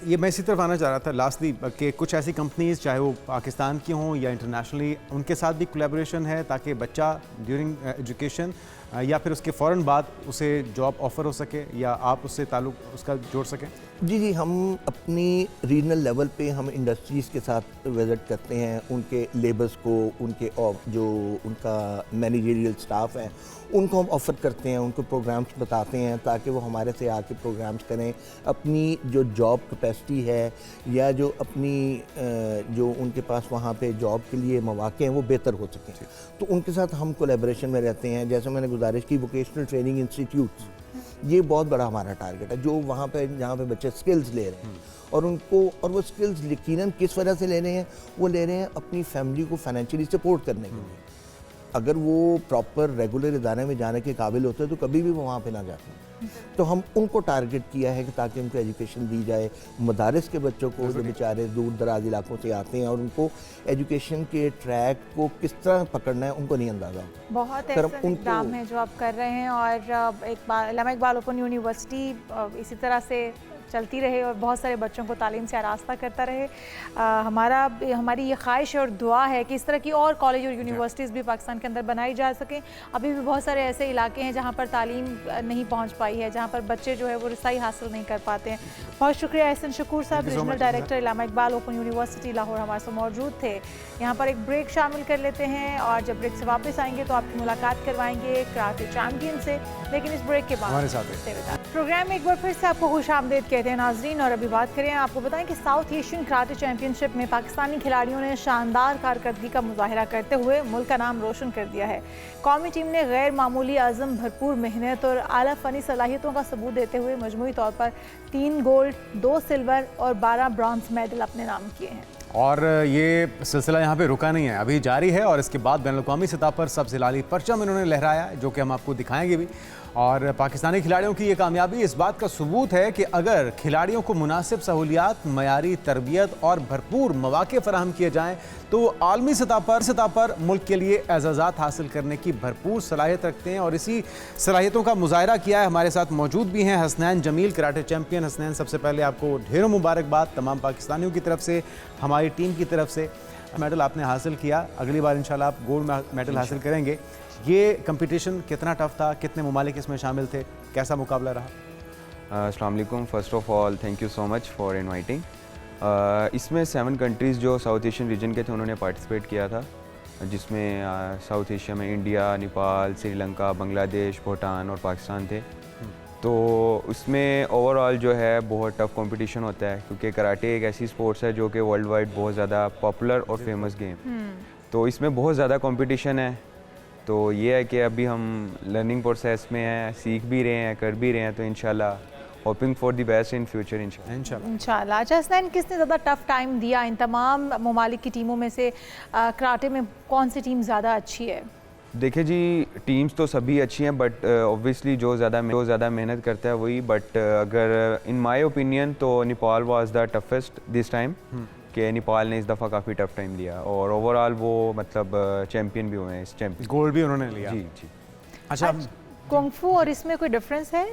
ये मैं इसी तरफ आना चाह रहा था लास्टली कि कुछ ऐसी कंपनीज चाहे वो पाकिस्तान की हों या इंटरनेशनली, उनके साथ भी कोलैबोरेशन है ताकि बच्चा ड्यूरिंग एजुकेशन या फिर उसके फ़ौरन बाद उसे जॉब ऑफ़र हो सके या आप उससे ताल्लुक़ उसका जोड़ सकें? जी, हम अपनी रीजनल लेवल पे हम इंडस्ट्रीज़ के साथ विज़िट करते हैं, उनके लेबर्स को, उनके जो उनका मैनेजरियल स्टाफ है उनको हम ऑफ़र करते हैं, उनको प्रोग्राम्स बताते हैं ताकि वो हमारे से आके प्रोग्राम्स करें, अपनी जो जॉब कैपेसिटी है या जो अपनी जो उनके पास वहाँ पे जॉब के लिए मौक़े हैं वो बेहतर हो सकें। तो उनके साथ हम कोलैबोरेशन में रहते हैं। जैसे मैंने गुजारिश की वोकेशनल ट्रेनिंग इंस्टीट्यूट्स, ये बहुत बड़ा हमारा टारगेट है, जो वहाँ पे जहाँ पे बच्चे स्किल्स ले रहे हैं और उनको, और वो स्किल्स यकीनन किस वजह से ले रहे हैं, वो ले रहे हैं अपनी फैमिली को फाइनेंशियली सपोर्ट करने के लिए। अगर वो प्रॉपर रेगुलर इदारे में जाने के काबिल होते हैं तो कभी भी वो वहाँ पे ना जाते। तो हम उनको टारगेट किया है कि ताकि उनको एजुकेशन दी जाए। मदारिस के बच्चों को जो बेचारे दूर दराज इलाकों से आते हैं और उनको एजुकेशन के ट्रैक को किस तरह पकड़ना है उनको नहीं अंदाज़ा। बहुत ऐसे इक़दाम है जो आप कर रहे हैं और एक बार अल्लामा इकबाल ओपन यूनिवर्सिटी इसी तरह से चलती रहे और बहुत सारे बच्चों को तालीम से आरास्ता करता रहे। हमारी ये ख्वाहिश और दुआ है कि इस तरह की और कॉलेज और यूनिवर्सिटीज़ भी पाकिस्तान के अंदर बनाई जा सकें। अभी भी बहुत सारे ऐसे इलाके हैं जहाँ पर तालीम नहीं पहुँच पाई है, जहाँ पर बच्चे जो है वो रसाई हासिल नहीं कर पाते हैं। बहुत शुक्रिया एहसन शकूर साहब, रीजनल डायरेक्टर अल्लामा इकबाल ओपन यूनिवर्सिटी लाहौर हमारे साथ मौजूद थे। यहाँ पर एक ब्रेक शामिल कर लेते हैं और जब ब्रेक से वापस आएंगे तो आपकी मुलाकात करवाएंगे कराटे चैंपियन से, लेकिन इस ब्रेक के बाद हमारे साथ प्रोग्राम में एक बार फिर से आपको खुशामदीद कहते हैं नाजरीन। और अभी बात करें, आपको बताएं कि साउथ एशियन कराटे चैंपियनशिप में पाकिस्तानी खिलाड़ियों ने शानदार कारकर्दगी का मुजाहिरा करते हुए मुल्क का नाम रोशन कर दिया है। कौमी टीम ने गैर मामूली अज़म, भरपूर मेहनत और आला फ़नी सलाहियतों का सबूत देते हुए मजमूई तौर पर 3 गोल्ड, 2 सिल्वर और 12 ब्रॉन्ज मेडल अपने नाम किए हैं। और ये सिलसिला यहाँ पे रुका नहीं है, अभी जारी है और इसके बाद बैनुल-अक़वामी सतह पर सबसे लाली परचम इन्होंने लहराया, जो कि हम आपको दिखाएंगे भी। और पाकिस्तानी खिलाड़ियों की ये कामयाबी इस बात का सबूत है कि अगर खिलाड़ियों को मुनासिब सहूलियात, मयारी तरबियत और भरपूर मौके फराहम किए जाएँ तो आलमी सतह पर मुल्क के लिए एजाज़ात हासिल करने की भरपूर सलाहियत रखते हैं। और इसी सलाहियतों का मुजाहरा किया है। हमारे साथ मौजूद भी हैं हसनैन जमील, कराटे चैम्पियन। हसनैन, सबसे पहले आपको ढेरों मुबारकबाद तमाम पाकिस्तानियों की तरफ से, हमारी टीम की तरफ से। मेडल आपने हासिल किया, अगली बार इंशाल्लाह आप गोल्ड मेडल हासिल करेंगे। ये कंपटीशन कितना टफ था, कितने ममालिक इसमें शामिल थे, कैसा मुकाबला रहा? अस्सलाम वालेकुम, first of all thank you so much for inviting. इसमें 7 कंट्रीज़ जो साउथ एशियन रीजन के थे उन्होंने पार्टिसिपेट किया था, जिसमें साउथ एशिया में इंडिया, नेपाल, श्रीलंका, बांग्लादेश, भूटान और पाकिस्तान थे। तो उसमें ओवरऑल जो है बहुत टफ कंपटीशन होता है, क्योंकि कराटे एक ऐसी स्पोर्ट्स है जो कि वर्ल्ड वाइड बहुत ज़्यादा पॉपुलर और फेमस गेम, तो इसमें बहुत ज़्यादा कंपटीशन है। तो ये है कि अभी हम लर्निंग प्रोसेस में हैं, सीख भी रहे हैं, कर भी रहे हैं, तो इंशाल्लाह hoping for the best in future इंशाल्लाह। अच्छा हसनैन, किसने ज़्यादा टफ टाइम दिया इन तमाम ममालिक की टीमों में से? कराटे में कौन सी टीम ज़्यादा अच्छी है? देखिए जी, टीम्स तो सभी अच्छी हैं, बट ऑब्वियसली जो ज़्यादा मेहनत करता है वही। बट अगर इन माय ओपिनियन तो Nepal was the toughest this time, कि नेपाल ने इस दफ़ा काफ़ी टफ टाइम लिया और ओवरऑल वो मतलब चैम्पियन भी हुए हैं, इस चैम्पियन गोल्ड भी उन्होंने लिया। जी। अच्छा, कुंग-फू और इसमें कोई डिफरेंस है?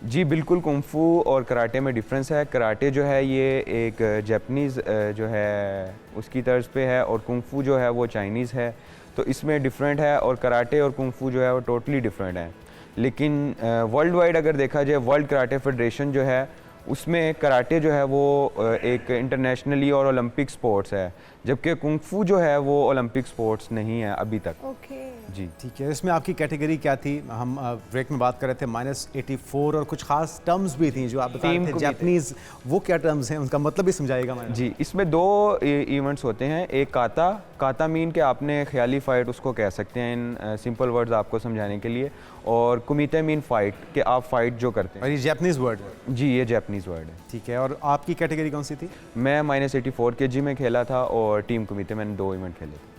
जी बिल्कुल, कुंग-फू और कराटे में डिफरेंस है। कराटे जो है ये एक जापानीज़ जो है उसकी तर्ज पे है और कुंग-फू जो है वो चाइनीज़ है, तो इसमें डिफरेंट है। और कराटे और कुंग-फू जो है वो टोटली डिफरेंट है। लेकिन वर्ल्ड वाइड अगर देखा जाए, वर्ल्ड कराटे फेडरेशन जो है उसमें कराटे जो है वो एक इंटरनेशनली और ओलंपिक स्पोर्ट्स है, जबकि कुंग-फू जो है वो ओलंपिक स्पोर्ट्स नहीं है अभी तक। ओके जी ठीक है। इसमें आपकी कैटेगरी क्या थी? हम ब्रेक में बात कर रहे थे -84 और कुछ खास टर्म्स भी थी जो आप बता रहे थे जापानीज़, वो क्या टर्म्स हैं, उनका मतलब भी समझाइएगा। जी, इसमें 2 इवेंट्स होते हैं। एक काता मीन के आपने ख्याली फ़ाइट उसको कह सकते हैं इन सिंपल वर्ड्स आपको समझाने के लिए, और कुमिते मीन फ़ाइट कि आप फ़ाइट जो करते हैं। और ये जापानीज़ वर्ड? जी, ये जापानीज़ वर्ड है। ठीक है। और आपकी कैटेगरी कौन सी थी? मैं -84 kg में खेला था और टीम कुमिते मैंने 2 इवेंट खेले थे।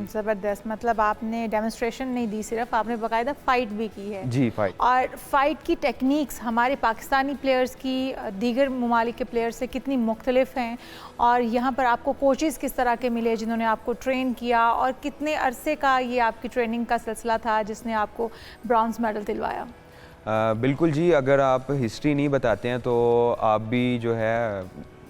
ज़बरदस्त, मतलब आपने डेमोन्स्ट्रेशन नहीं दी सिर्फ, आपने बाकायदा फ़ाइट भी की है। जी, फ़ाइट। और फ़ाइट की टेक्निक्स हमारे पाकिस्तानी प्लेयर्स की दीगर ममालिक के प्लेयर्स से कितनी मुख्तलिफ हैं, और यहाँ पर आपको कोचेस किस तरह के मिले जिन्होंने आपको ट्रेन किया, और कितने अरसे का ये आपकी ट्रेनिंग का सिलसिला था जिसने आपको ब्रॉन्ज मेडल दिलवाया? बिल्कुल जी, अगर आप हिस्ट्री नहीं बताते हैं तो आप भी जो है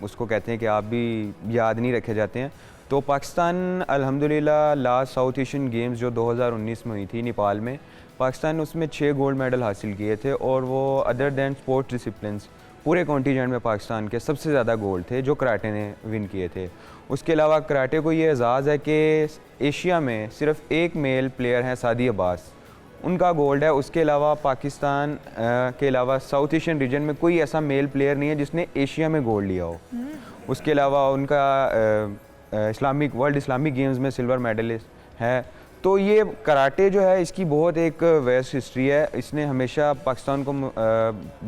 उसको कहते हैं कि आप भी याद नहीं रखे जाते हैं। तो पाकिस्तान अल्हम्दुलिल्लाह लास्ट साउथ एशियन गेम्स जो 2019 में हुई थी नेपाल में, पाकिस्तान ने उसमें 6 गोल्ड मेडल हासिल किए थे, और वो अदर दैन स्पोर्ट्स डिसिप्लिन्स पूरे कॉन्टिनेंट में पाकिस्तान के सबसे ज़्यादा गोल्ड थे जो कराटे ने विन किए थे। उसके अलावा कराटे को ये एजाज़ है कि एशिया में सिर्फ एक मेल प्लेयर हैं, सादी अब्बास, उनका गोल्ड है। उसके अलावा पाकिस्तान के अलावा साउथ एशियन रीजन में कोई ऐसा मेल प्लेयर नहीं है जिसने एशिया में गोल्ड लिया हो। उसके अलावा उनका वर्ल्ड इस्लामिक गेम्स में सिल्वर मेडलिस्ट है। तो ये कराटे जो है इसकी बहुत एक वेस्ट हिस्ट्री है। इसने हमेशा पाकिस्तान को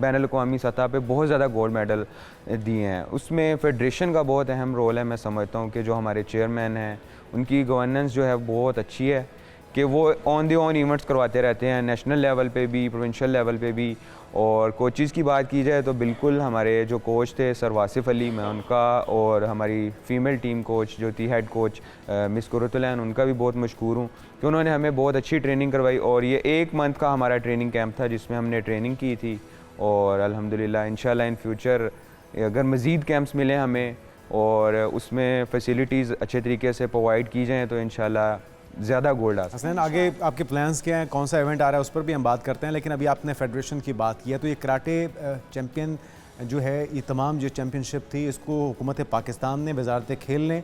बैनुल अक़वामी सतह पे बहुत ज़्यादा गोल्ड मेडल दिए हैं। उसमें फेडरेशन का बहुत अहम रोल है। मैं समझता हूँ कि जो हमारे चेयरमैन हैं उनकी गवर्नेंस जो है बहुत अच्छी है कि वो ऑन द ऑन इवेंट्स करवाते रहते हैं, नेशनल लेवल पे भी, प्रोविंशियल लेवल पे भी। और कोचेज़ की बात की जाए तो बिल्कुल हमारे जो कोच थे सर वासिफ़ अली, मैं उनका, और हमारी फ़ीमेल टीम कोच जो थी हेड कोच मिस कुरतुलैन, उनका भी बहुत मशकूर हूँ कि उन्होंने हमें बहुत अच्छी ट्रेनिंग करवाई। और ये 1 मंथ का हमारा ट्रेनिंग कैंप था जिसमें हमने ट्रेनिंग की थी। और अल्हम्दुलिल्लाह इंशाल्लाह इन फ्यूचर अगर मज़ीद कैंप्स मिलें हमें और उसमें फ़ैसिलिटीज़ अच्छे तरीके से प्रोवाइड की जाएँ तो इंशाल्लाह ज़्यादा गोल्ड आ सकता है। हसनैन, आगे आपके प्लान्स क्या हैं, कौन सा इवेंट आ रहा है, उस पर भी हम बात करते हैं। लेकिन अभी आपने फेडरेशन की बात की है, तो ये कराटे चैम्पियन जो है, ये तमाम जो चैम्पियनशिप थी इसको हुकूमत पाकिस्तान ने, वजारत खेल ने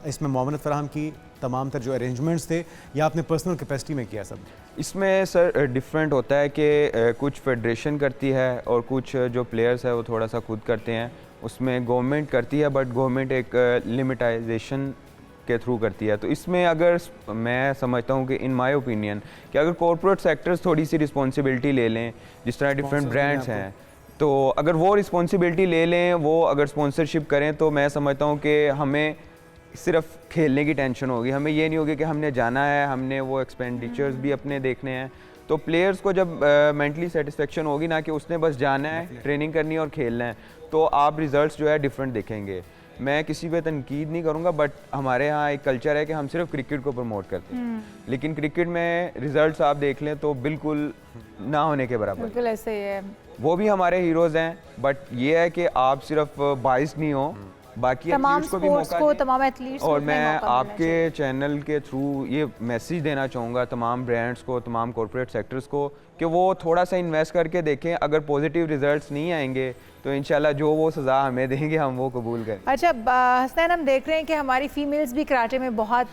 इसमें मुआवनत फराहम की, तमाम तर जो अरेंजमेंट्स थे, या आपने पर्सनल कैपेसिटी में किया सब? इसमें सर डिफरेंट होता है कि कुछ फेडरेशन करती है और कुछ जो प्लेयर्स है वो थोड़ा सा खुद करते हैं। उसमें गवर्नमेंट करती है, बट गवर्नमेंट एक लिमिटाइजेशन के थ्रू करती है। तो इसमें अगर मैं समझता हूँ कि इन माय ओपिनियन कि अगर कॉर्पोरेट सेक्टर्स थोड़ी सी रिस्पॉन्सिबिलिटी ले लें, जिस तरह डिफरेंट ब्रांड्स हैं, तो अगर वो रिस्पॉन्सिबिलिटी ले लें, वो अगर स्पॉन्सरशिप करें, तो मैं समझता हूँ कि हमें सिर्फ खेलने की टेंशन होगी, हमें ये नहीं होगी कि हमने जाना है, हमने वो एक्सपेंडिचर्स भी अपने देखने हैं। तो प्लेयर्स को जब मेंटली सेटिस्फेक्शन होगी ना कि उसने बस जाना है, ट्रेनिंग करनी है और खेलना है, तो आप रिजल्ट्स जो है डिफरेंट दिखेंगे। मैं किसी पे तनकीद नहीं करूँगा, बट हमारे यहाँ एक कल्चर है कि हम सिर्फ क्रिकेट को प्रमोट करते हैं, लेकिन क्रिकेट में रिजल्ट्स आप देख लें तो बिल्कुल ना होने के बराबर। बिल्कुल ऐसे ही है। वो भी हमारे हीरोज़ हैं, बट ये है कि आप सिर्फ बाइस नहीं हो, बाकी तमाम एथलीट्स को भी स्पोर्ट्स मौका को, दें। तमाम एथलीट्स को और भी मैं मौका मिलना आपके चाहिए। चैनल के थ्रू ये मैसेज देना चाहूँगा तमाम ब्रांड्स को, तमाम कॉर्पोरेट सेक्टर्स को, कि वो थोड़ा सा इन्वेस्ट करके देखें। अगर पॉजिटिव रिजल्ट्स नहीं आएंगे तो इंशाल्लाह जो वो सज़ा हमें देंगे हम वो कबूल करें। अच्छा हसनैन, हम देख रहे हैं कि हमारी फीमेल्स भी कराटे में बहुत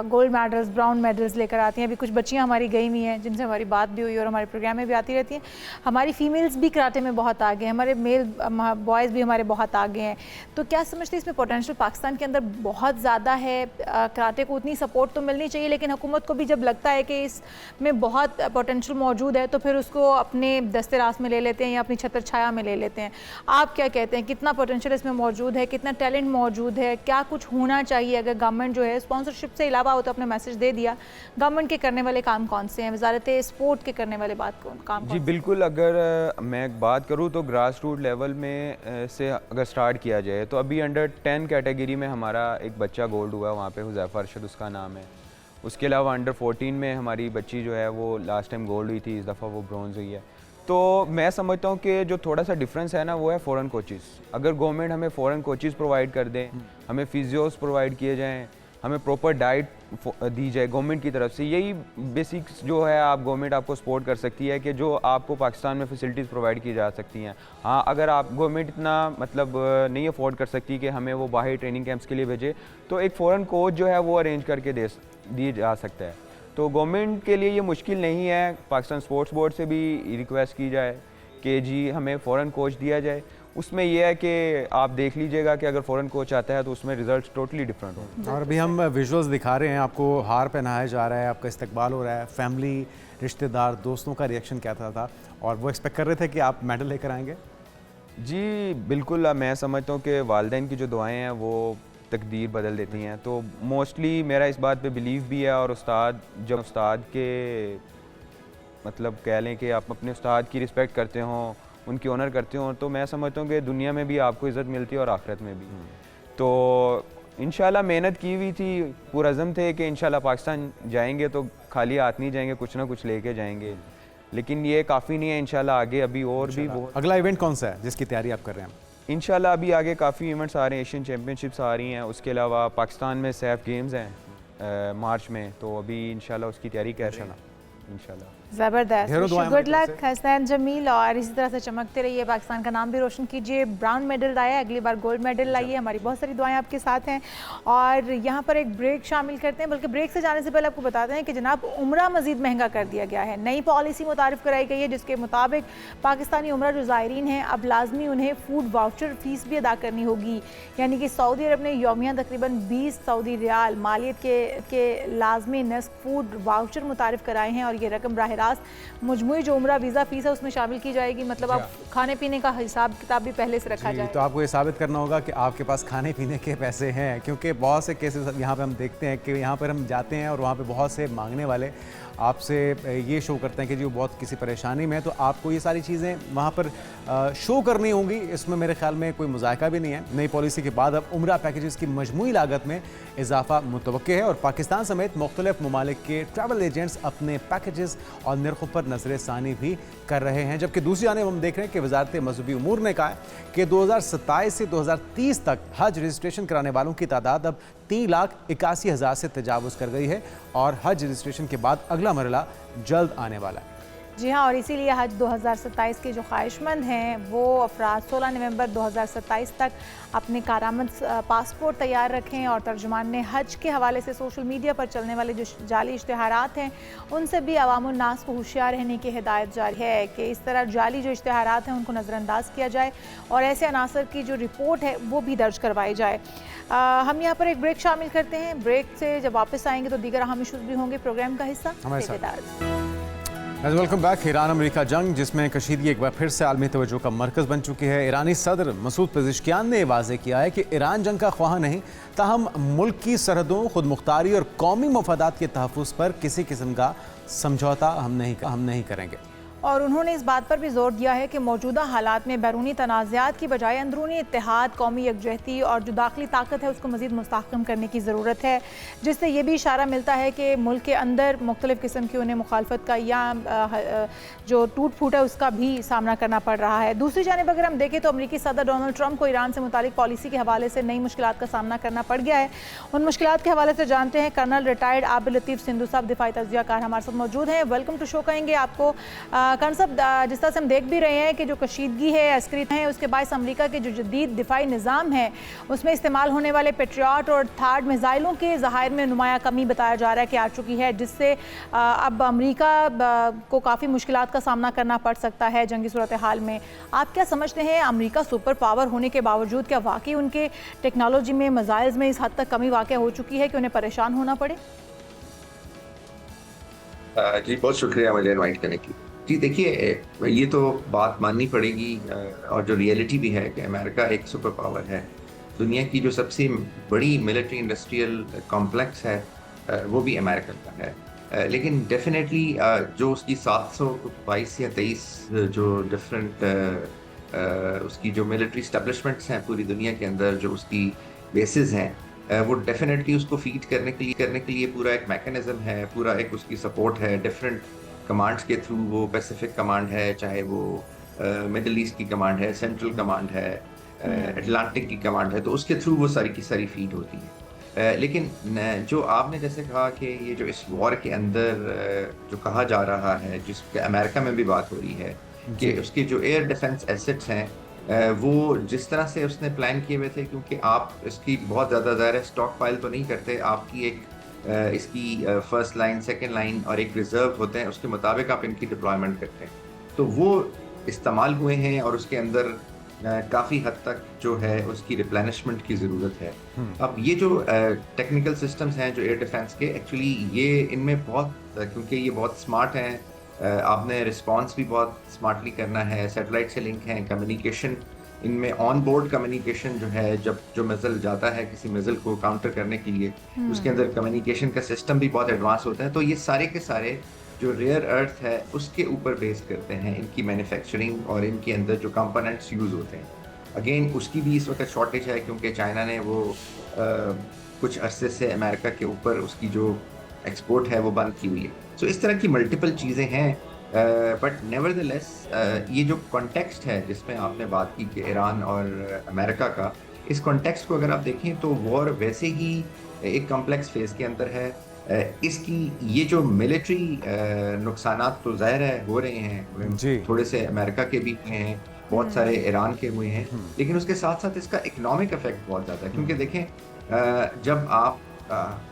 गोल्ड मेडल्स, ब्राउन मेडल्स लेकर आती हैं। अभी कुछ बच्चियां हमारी गई हुई हैं जिनसे हमारी बात भी हुई और हमारे प्रोग्राम में भी आती रहती हैं। हमारी फीमेल्स भी कराटे में बहुत आगे हैं, हमारे मेल बॉयज़ भी हमारे बहुत आगे हैं। तो क्या समझते हैं इसमें पोटेंशियल पाकिस्तान के अंदर बहुत ज़्यादा है? कराटे को उतनी सपोर्ट तो मिलनी चाहिए, लेकिन हुकूमत को भी जब लगता है कि इसमें बहुत पोटेंशियल मौजूद है तो फिर उसको अपने दस्ते रास में ले लेते हैं या अपनी छत्र छाया में ले लेते हैं। आप क्या कहते हैं, कितना पोटेंशियल इसमें मौजूद है, कितना टैलेंट मौजूद है, क्या कुछ होना चाहिए? अगर गवर्नमेंट जो है स्पॉन्सरशिप से अलावा हो तो अपने मैसेज दे दिया, गवर्नमेंट के करने वाले काम कौन से हैं, वजारत स्पोर्ट के करने वाले काम जी बिल्कुल, अगर मैं बात करूँ तो ग्रास रूट लेवल में से अगर स्टार्ट किया जाए तो अभी अंडर 10 कैटेगरी में हमारा एक बच्चा गोल्ड हुआ, वहाँ पे हुज़ैफ़ा अरशद उसका नाम है। उसके अलावा अंडर 14 में हमारी बच्ची जो है वो लास्ट टाइम गोल्ड हुई थी, इस दफ़ा वो ब्रॉन्ज हुई है। तो मैं समझता हूँ कि जो थोड़ा सा डिफरेंस है ना वो है फ़ॉरेन कोचेस। अगर गवर्नमेंट हमें फ़ॉरेन कोचेस प्रोवाइड कर दें, हमें फिजियोस प्रोवाइड किए जाएँ, हमें प्रॉपर डाइट दी जाए गवर्नमेंट की तरफ से, यही बेसिक्स जो है आप गवर्नमेंट आपको सपोर्ट कर सकती है कि जो आपको पाकिस्तान में फैसिलिटीज़ प्रोवाइड की जा सकती हैं। हाँ, अगर आप गवर्नमेंट इतना मतलब नहीं अफोर्ड कर सकती कि हमें वो बाहर ट्रेनिंग कैंप्स के लिए भेजे, तो एक फ़ॉरेन कोच जो है वो अरेंज करके दिए जा सकता है। तो गवर्नमेंट के लिए ये मुश्किल नहीं है, पाकिस्तान स्पोर्ट्स बोर्ड से भी रिक्वेस्ट की जाए कि जी हमें फ़ॉरेन कोच दिया जाए। उसमें यह है कि आप देख लीजिएगा कि अगर फ़ॉरेन कोच आता है तो उसमें रिजल्ट्स टोटली डिफरेंट हों। और अभी हम विजुअल्स दिखा रहे हैं, आपको हार पहनाया जा रहा है, आपका इस्तकबाल हो रहा है, फैमिली, रिश्तेदार, दोस्तों का रिएक्शन क्या था और वो एक्सपेक्ट कर रहे थे कि आप मेडल लेकर आएंगे? जी बिल्कुल, मैं समझता हूँ कि वालिदैन की जो दुआएँ हैं वो तकदीर बदल देती हैं। तो मोस्टली मेरा इस बात पे बिलीव भी है, और उस्ताद जब उस्ताद के मतलब कह लें कि आप अपने उस्ताद की रिस्पेक्ट करते हों, उनकी ऑनर करते हों, तो मैं समझता हूँ कि दुनिया में भी आपको इज़्ज़त मिलती है और आखिरत में भी। तो इंशाल्लाह मेहनत की हुई थी, पुरअज़म थे कि इंशाल्लाह पाकिस्तान जाएंगे तो खाली हाथ नहीं जाएंगे, कुछ ना कुछ लेके जाएंगे। लेकिन ये काफ़ी नहीं है, इंशाल्लाह आगे अभी और भी बहुत। अगला इवेंट कौन सा है जिसकी तैयारी आप कर रहे हैं? इंशाल्लाह अभी आगे काफ़ी इवेंट्स आ रहे हैं, एशियन चैम्पियनशिप्स आ रही हैं, उसके अलावा पाकिस्तान में सैफ गेम्स हैं मार्च में, तो अभी इंशाल्लाह उसकी तैयारी कर रहे हैं इंशाल्लाह। ज़बरदस्त। ढेरों दुआएं गुड हमारी तरफ लक हसनैन जमील, और इसी तरह से चमकते रहिए, पाकिस्तान का नाम भी रोशन कीजिए। ब्राउन मेडल लाए, अगली बार गोल्ड मेडल लाइए। हमारी बहुत सारी दुआएं आपके साथ हैं। और यहाँ पर एक ब्रेक शामिल करते हैं, बल्कि ब्रेक से जाने से पहले आपको बताते हैं कि जनाब उम्रा मज़ीद महंगा कर दिया गया है। नई पॉलिसी मुतारिफ कराई गई है जिसके मुताबिक पाकिस्तानी उम्रा जो ज़ायरीन हैं अब लाजमी उन्हें फ़ूड वाउचर फ़ीस भी अदा करनी होगी। यानी कि सऊदी अरब ने यौमिया तकरीबन 20 सऊदी रियाल मालियत के लाजमी नस्क फूड वाउचर मुतारिफ कराए हैं, और ये रकम बराह रास्त मुजमुई जो उम्रा वीज़ा फ़ीस है उसमें शामिल की जाएगी। मतलब अब खाने पीने का हिसाब किताब भी पहले से रखा जाए। तो आपको ये साबित करना होगा कि आपके पास खाने पीने के पैसे हैं, क्योंकि बहुत से केसेस यहाँ पे हम देखते हैं कि यहाँ पर हम जाते हैं और वहाँ पे बहुत से मांगने वाले आपसे ये शो करते हैं कि जी वो बहुत किसी परेशानी में है, तो आपको ये सारी चीज़ें वहाँ पर शो करनी होंगी। इसमें मेरे ख्याल में कोई मुज़ायका भी नहीं है। नई पॉलिसी के बाद अब उम्रा पैकेजेस की मजमूई लागत में इजाफा मुतवक्के है, और पाकिस्तान समेत मुख्तलिफ ममालिक के ट्रैवल एजेंट्स अपने पैकेजेस और नरखों पर नजर सानी भी कर रहे हैं। जबकि दूसरी जानिब हम देख रहे हैं कि वजारत मज़हबी उमूर ने कहा है कि 2027 से 2030 तक हज रजिस्ट्रेशन कराने वालों की तादाद अब 3,81,000 से तजावुज़ कर गई है, और हज रजिस्ट्रेशन के बाद अगला मरला जल्द आने वाला है। जी हाँ, और इसीलिए हज 2027 के जो ख्वाहिशमंद हैं वो अफराद 16 नवंबर 2027 तक अपने कारामद पासपोर्ट तैयार रखें। और तर्जुमान ने हज के हवाले से सोशल मीडिया पर चलने वाले जो जाली इश्तिहारात हैं उनसे भी अवामुन्नास को होशियार रहने की हिदायत जारी है कि इस तरह जाली जो इश्तिहारात हैं उनको नज़रअंदाज किया जाए और ऐसे अनासर की जो रिपोर्ट है वो भी दर्ज करवाई जाए। हम यहाँ पर एक ब्रेक शामिल करते हैं। ब्रेक से जब वापस आएंगे तो दीगर अहम इशूज़ भी होंगे प्रोग्राम का हिस्सा। Welcome back. ईरान अमेरिका जंग जिसमें कशीदगी एक बार फिर से आलमी तवज्जो का मरकज़ बन चुकी है। ईरानी सदर मसूद पेज़ेश्कियान ने वाज़ेह किया है कि ईरान जंग का ख्वाह नहीं, ताहम मुल्क की सरहदों, खुद मुख्तारी और कौमी मफादात के तहफ़्फ़ुज़ पर किसी किस्म का समझौता हम नहीं करेंगे। और उन्होंने इस बात पर भी जोर दिया है कि मौजूदा हालात में बैरूनी तनाज़ात की बजाय अंदरूनी इत्तेहाद, कौमी यकजहती और जो दाखिली ताकत है उसको मज़ीद मुस्तहकम करने की ज़रूरत है, जिससे ये भी इशारा मिलता है कि मुल्क के अंदर मुख्तलिफ़ किस्म की उन्हें मुखालफत का या जो टूट फूट है उसका भी सामना करना पड़ रहा है। दूसरी जानिब अगर हम देखें तो अमरीकी सदर डोनाल्ड ट्रंप को ईरान से मुतालिक पॉलिसी के हवाले से नई मुश्किलात का सामना करना पड़ गया है। उन मुश्किलात के हवाले से जानते हैं कर्नल रिटायर्ड आबिद लतीफ़ सिंधु साहब, दिफाई तज्ज़ियाकार हमारे साथ मौजूद हैं। वेलकम टू शो कहेंगे आपको। कर्नल साहब, जिस तरह से हम देख भी रहे हैं कि जो कशीदगी है अस्करी है उसके बायस अमरीका के जो जदीद दिफाई निज़ाम है उसमें इस्तेमाल होने वाले पेट्रियट और थार्ड मिसाइलों के ज़ाहिर में नुमाया कमी बताया जा रहा है कि आ चुकी है, जिससे अब अमरीका को काफ़ी मुश्किलात का सामना करना पड़ सकता है जंगी सूरत हाल में। आप क्या समझते हैं, अमरीका सुपर पावर होने के बावजूद क्या वाकई उनके टेक्नोलॉजी में, मिसाइल्स में इस हद तक कमी वाक़ई हो चुकी है कि उन्हें परेशान होना पड़े? जी बहुत शुक्रिया मुझे इनवाइट करने की। जी देखिए, ये तो बात माननी पड़ेगी और जो रियलिटी भी है कि अमेरिका एक सुपर पावर है। दुनिया की जो सबसे बड़ी मिलिट्री इंडस्ट्रियल कॉम्प्लेक्स है वो भी अमेरिका का है। लेकिन डेफिनेटली जो उसकी 722 या 23 जो डिफरेंट उसकी जो मिलिट्री स्टैब्लिशमेंट्स हैं पूरी दुनिया के अंदर, जो उसकी बेसिस हैं, वो डेफिनेटली उसको फीड करने के लिए पूरा एक मैकेनिज्म है, पूरा एक उसकी सपोर्ट है डिफरेंट कमांड्स के थ्रू। वो पैसिफिक कमांड है, चाहे वो मिडल ईस्ट की कमांड है, सेंट्रल कमांड है, अटलांटिक की कमांड है, तो उसके थ्रू वो सारी की सारी फीड होती है। लेकिन जो आपने जैसे कहा कि ये जो इस वॉर के अंदर जो कहा जा रहा है, जिसके अमेरिका में भी बात हो रही है कि उसके जो एयर डिफेंस एसेट्स हैं वो जिस तरह से उसने प्लान किए हुए थे, क्योंकि आप इसकी बहुत ज़्यादा ज़ाहिर स्टॉक फाइल तो नहीं करते, आपकी एक इसकी फर्स्ट लाइन, सेकंड लाइन और एक रिजर्व होते हैं, उसके मुताबिक आप इनकी डिप्लॉयमेंट करते हैं। तो वो इस्तेमाल हुए हैं और उसके अंदर काफ़ी हद तक जो है उसकी रिप्लेनिशमेंट की ज़रूरत है। अब ये जो टेक्निकल सिस्टम्स हैं जो एयर डिफेंस के, एक्चुअली ये इनमें बहुत, क्योंकि ये बहुत स्मार्ट हैं, आपने रिस्पॉन्स भी बहुत स्मार्टली करना है, सैटेलाइट से लिंक हैं, कम्युनिकेशन इनमें ऑन बोर्ड कम्युनिकेशन जो है, जब जो मिसाइल जाता है किसी मिसाइल को काउंटर करने के लिए, उसके अंदर कम्युनिकेशन का सिस्टम भी बहुत एडवांस होता है। तो ये सारे के सारे जो रेयर अर्थ है उसके ऊपर बेस करते हैं इनकी मैन्युफैक्चरिंग और इनके अंदर जो कंपोनेंट्स यूज़ होते हैं। अगेन उसकी भी इस वक्त शॉर्टेज है, क्योंकि चाइना ने वो कुछ अरसे से अमेरिका के ऊपर उसकी जो एक्सपोर्ट है वो बंद की हुई है। सो इस तरह की मल्टीपल चीज़ें हैं। बट नेवरदलेस ये जो कॉन्टेक्स्ट है जिसमें आपने बात की कि ईरान और अमेरिका का, इस कॉन्टेक्स्ट को अगर आप देखें तो वॉर वैसे ही एक कॉम्प्लेक्स फेज़ के अंदर है। इसकी ये जो मिलिट्री नुकसानात तो ज़ाहिर है हो रहे हैं, जी। थोड़े से अमेरिका के भी हुए हैं, बहुत सारे ईरान के हुए हैं, लेकिन उसके साथ साथ इसका इकोनॉमिक इफेक्ट बहुत ज़्यादा है। क्योंकि देखें, जब आप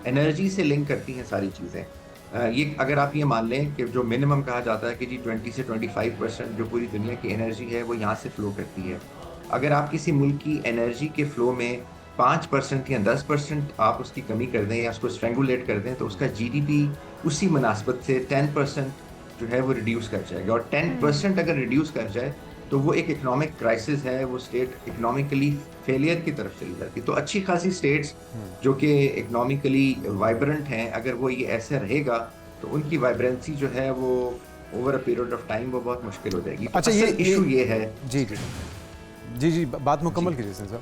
एनर्जी से लिंक करती हैं सारी चीज़ें, ये अगर आप ये मान लें कि जो मिनिमम कहा जाता है कि जी 20 से 25% जो पूरी दुनिया की एनर्जी है वो यहाँ से फ्लो करती है। अगर आप किसी मुल्क की एनर्जी के फ्लो में 5% या 10% आप उसकी कमी कर दें या उसको स्ट्रेंगुलेट कर दें, तो उसका जीडीपी उसी मुनासबत से 10% जो है वो रिड्यूस कर जाएगा। और 10% अगर रिड्यूस कर जाए तो वो एक इकोनॉमिक क्राइसिस है, वो स्टेट इकोनॉमिकली फेलियर की तरफ चली जाती है। तो अच्छी खासी स्टेट्स जो कि इकोनॉमिकली वाइब्रेंट हैं, अगर वो ये ऐसे रहेगा तो उनकी वाइब्रेंसी जो है वो over a period of time वो बहुत मुश्किल हो जाएगी। अच्छा, ये इशू ये है। जी जी जी जी, बात मुकम्मल कीजिए सर।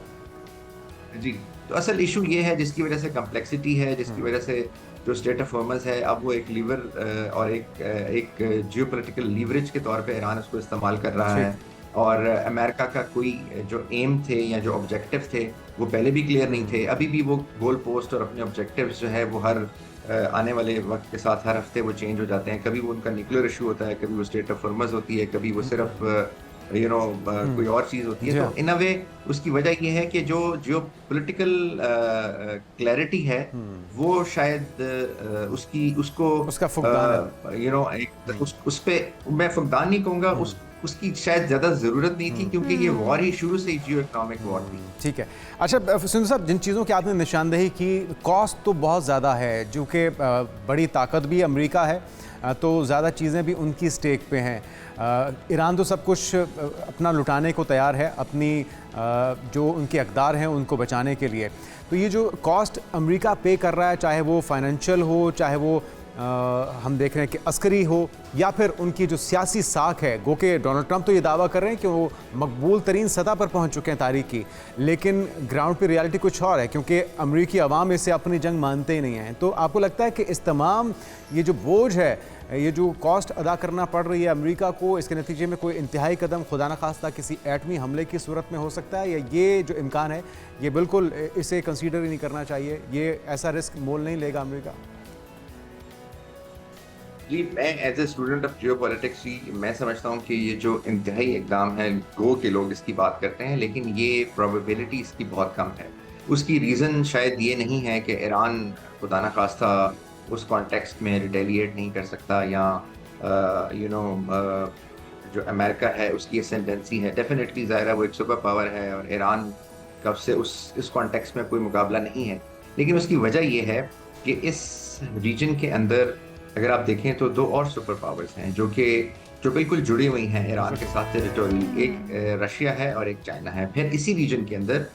जी, तो असल इशू ये है जिसकी वजह से कम्प्लेक्सिटी है, जिसकी वजह से जो स्टेट ऑफ हॉर्मस है अब वो एक लीवर और एक जियोपॉलिटिकल लीवरेज के तौर पे ईरान उसको इस्तेमाल कर रहा है। और अमेरिका का कोई जो एम थे या जो ऑब्जेक्टिव थे वो पहले भी क्लियर नहीं थे। अभी भी वो गोल पोस्ट और अपने ऑब्जेक्टिव्स जो है वो हर आने वाले वक्त के साथ हर हफ्ते वो चेंज हो जाते हैं। कभी वो उनका न्यूक्लियर इशू होता है, कभी वो स्टेट ऑफ हॉर्मस होती है, कभी वो सिर्फ कोई और चीज़ होती है। तो इन अ वे उसकी वजह ये है कि जो जियोपॉलिटिकल क्लैरिटी है वो शायद उसका फुकदान उस पे मैं फुकदान नहीं कहूँगा, उसकी शायद ज़्यादा ज़रूरत नहीं थी, क्योंकि ये वॉर ही शुरू से जियो इकोनॉमिक वॉर थी। ठीक है। अच्छा सुंदर साहब, जिन चीज़ों की आपने निशानदेही की, कॉस्ट तो बहुत ज़्यादा है, जो कि बड़ी ताकत भी अमेरिका है, तो ज़्यादा चीज़ें भी उनकी स्टेक पे हैं। ईरान तो सब कुछ अपना लुटाने को तैयार है, अपनी जो उनके अक़दार हैं उनको बचाने के लिए। तो ये जो कॉस्ट अमेरिका पे कर रहा है, चाहे वो फाइनेंशियल हो, चाहे वो हम देख रहे हैं कि अस्करी हो, या फिर उनकी जो सियासी साख है, गो के डोनाल्ड ट्रंप तो ये दावा कर रहे हैं कि वो मकबूल तरीन सतह पर पहुंच चुके हैं तारीख की, लेकिन ग्राउंड पे रियलिटी कुछ और है, क्योंकि अमरीकी अवाम इसे अपनी जंग मानते ही नहीं हैं। तो आपको लगता है कि इस तमाम ये जो बोझ है, ये जो कॉस्ट अदा करना पड़ रही है अमेरिका को, इसके नतीजे में कोई इंतहाई कदम खुदा न खास्ता किसी एटमी हमले की सूरत में हो सकता है, या ये जो इम्कान है ये बिल्कुल इसे कंसीडर ही नहीं करना चाहिए, ये ऐसा रिस्क मोल नहीं लेगा अमेरिका? जी, मैं as a student of geopolitics ही मैं समझता हूँ कि ये जो इंतहाई इकदाम है, गो के लोग इसकी बात करते हैं, लेकिन ये प्रोबेबिलिटी इसकी बहुत कम है। उसकी रीज़न शायद ये नहीं है कि ईरान खुदा न खास्ता उस कॉन्टेक्स्ट में रिटेलिएट नहीं कर सकता, या जो अमेरिका है उसकी एसेंडेंसी है। डेफिनेटली ज़ाहिर है वो एक सुपर पावर है और ईरान कब से इस कॉन्टेक्स्ट में कोई मुकाबला नहीं है। लेकिन उसकी वजह ये है कि इस रीजन के अंदर अगर आप देखें तो दो और सुपर पावर्स हैं जो बिल्कुल जुड़ी हुई हैं ईरान के साथ टेरिटोरी। एक रशिया है और एक चाइना है। फिर इसी रीजन के अंदर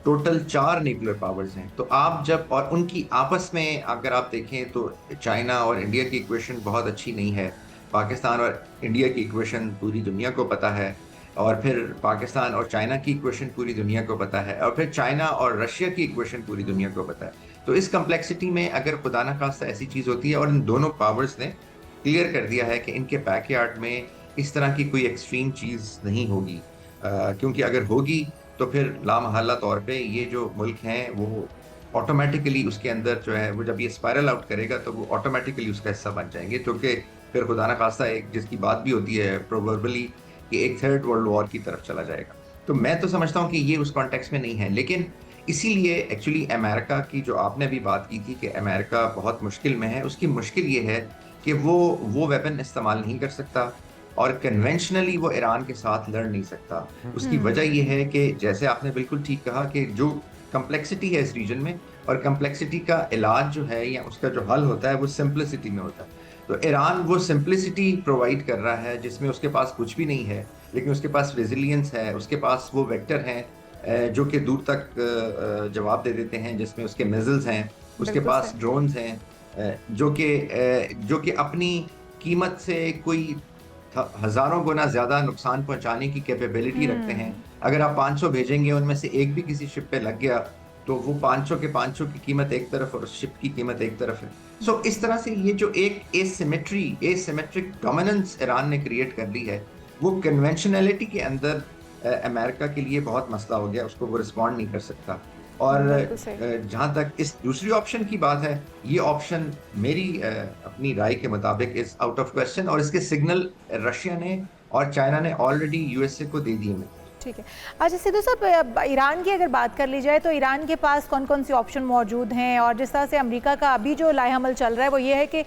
टोटल 4 न्यूक्लियर पावर्स हैं। तो आप जब और उनकी आपस में अगर आप देखें तो चाइना और इंडिया की इक्वेशन बहुत अच्छी नहीं है। पाकिस्तान और इंडिया की इक्वेशन पूरी दुनिया को पता है, और फिर पाकिस्तान और चाइना की इक्वेशन पूरी दुनिया को पता है, और फिर चाइना और रशिया की इक्वेशन पूरी दुनिया को पता है। तो इस कम्प्लेक्सिटी में अगर खुदा न खास्ता ऐसी चीज़ होती है, और इन दोनों पावर्स ने क्लियर कर दिया है कि इनके बैकयार्ड में इस तरह की कोई एक्सट्रीम चीज़ नहीं होगी, क्योंकि अगर होगी तो फिर लामहल्ला तौर पे ये जो मुल्क हैं वो ऑटोमेटिकली उसके अंदर जो है वो जब ये स्पायरल आउट करेगा तो वो ऑटोमेटिकली उसका हिस्सा बन जाएंगे, क्योंकि फिर खुदा न खास्ता एक जिसकी बात भी होती है प्रोबेबली कि एक 3rd वर्ल्ड वॉर की तरफ चला जाएगा। तो मैं तो समझता हूँ कि ये उस कॉन्टेक्स्ट में नहीं है। लेकिन इसीलिए एक्चुअली अमेरिका की जो आपने अभी बात की थी कि अमेरिका बहुत मुश्किल में है, उसकी मुश्किल ये है कि वो वेपन इस्तेमाल नहीं कर सकता और कन्वेंशनली वो ईरान के साथ लड़ नहीं सकता। उसकी वजह ये है कि जैसे आपने बिल्कुल ठीक कहा कि जो कम्प्लेक्सिटी है इस रीजन में, और कम्प्लेक्सिटी का इलाज जो है या उसका जो हल होता है वो सिंप्लिसिटी में होता है। तो ईरान वो सिंप्लिसिटी प्रोवाइड कर रहा है जिसमें उसके पास कुछ भी नहीं है, लेकिन उसके पास रेजिलियंस है, उसके पास वो वेक्टर हैं जो कि दूर तक जवाब दे देते हैं, जिसमें उसके मिसाइल्स हैं, उसके पास ड्रोन्स हैं जो कि अपनी कीमत से कोई हज़ारों गुना ज़्यादा नुकसान पहुंचाने की कैपेबिलिटी रखते हैं। अगर आप 500 भेजेंगे, उनमें से एक भी किसी शिप पे लग गया तो वो 500 की कीमत एक तरफ और शिप की कीमत एक तरफ है। सो इस तरह से ये जो एक एसिमेट्रिक डोमिनेंस ईरान ने क्रिएट कर ली है, वो कन्वेंशनैलिटी के अंदर अमेरिका के लिए बहुत मसला हो गया, उसको वो रिस्पॉन्ड नहीं कर सकता। और बिल्कुल सही। जहाँ तक इस दूसरी ऑप्शन की बात है, ये ऑप्शन मेरी अपनी राय के मुताबिक इज आउट ऑफ क्वेश्चन, और इसके सिग्नल रशिया ने और चाइना ने ऑलरेडी यूएसए को दे दिए हैं। ठीक है। अच्छा सिद्धू साहब, ईरान की अगर बात कर ली जाए तो ईरान के पास कौन कौन सी ऑप्शन मौजूद हैं, और जिस तरह से अमेरिका का अभी जो लाएहमल चल रहा है वो ये है कि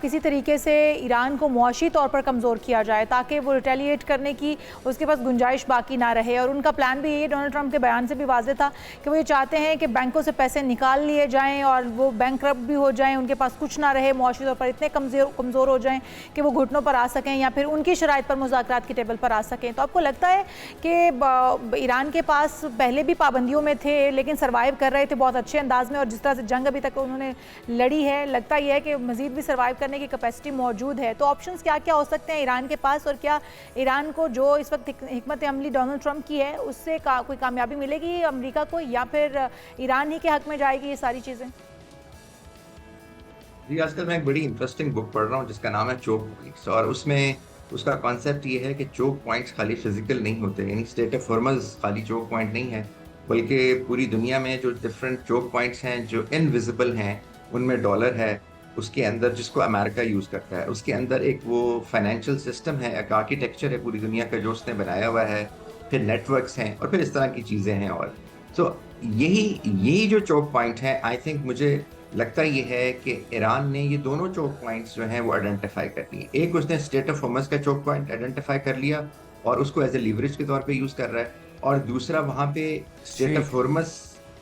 किसी तरीके से ईरान को मुआशी तौर पर कमज़ोर किया जाए ताकि वो रिटेलिएट करने की उसके पास गुंजाइश बाकी ना रहे। और उनका प्लान भी ये डोनाल्ड ट्रंप के बयान से भी वाज़ेह था कि वो ये चाहते हैं कि बैंकों से पैसे निकाल लिए जाएँ और वो बैंकरप्ट भी हो जाएँ, उनके पास कुछ ना रहे, मुआशी तौर पर इतने कमज़ोर हो जाएँ कि वो घुटनों पर आ सकें या फिर उनकी शराइत पर मुज़ाकरात की टेबल पर आ सकें। तो आपको लगता है कि ईरान के पास पहले भी पाबंदियों में थे लेकिन सरवाइव कर रहे थे बहुत अच्छे अंदाज में, और जिस तरह से जंग अभी तक उन्होंने लड़ी है, लगता यह है कि मज़ीद भी सरवाइव करने की कैपेसिटी मौजूद है। तो ऑप्शंस क्या क्या हो सकते हैं ईरान के पास, और क्या ईरान को जो इस वक्त हिकमत अमली डोनाल्ड ट्रंप की है उससे कोई कामयाबी मिलेगी अमेरिका को, या फिर ईरान ही के हक में जाएगी ये सारी चीज़ें? जी, आजकल मैं एक बड़ी इंटरेस्टिंग बुक पढ़ रहा हूँ जिसका नाम है चोक पॉइंट्स, और उसमें उसका कॉन्सेप्ट ये है कि चोक पॉइंट्स खाली फिजिकल नहीं होते, यानी स्टेट ऑफ हॉर्मज़ खाली चोक पॉइंट नहीं है, बल्कि पूरी दुनिया में जो डिफरेंट चोक पॉइंट्स हैं जो इनविजिबल हैं, उनमें डॉलर है, उसके अंदर जिसको अमेरिका यूज़ करता है, उसके अंदर एक वो फाइनेंशियल सिस्टम है, एक आर्किटेक्चर है पूरी दुनिया का जो उसने बनाया हुआ है, फिर नेटवर्क्स हैं और फिर इस तरह की चीज़ें हैं। और तो यही जो चोक पॉइंट है, आई थिंक मुझे लगता ये है कि ईरान ने ये दोनों चोक पॉइंट्स जो हैं वो आइडेंटिफाई कर लिए। एक उसने स्टेट ऑफ हॉर्मज़ का चोक पॉइंट आइडेंटिफाई कर लिया और उसको एज ए लीवरेज के तौर पे यूज़ कर रहा है, और दूसरा वहाँ पे स्टेट ऑफ हॉर्मज़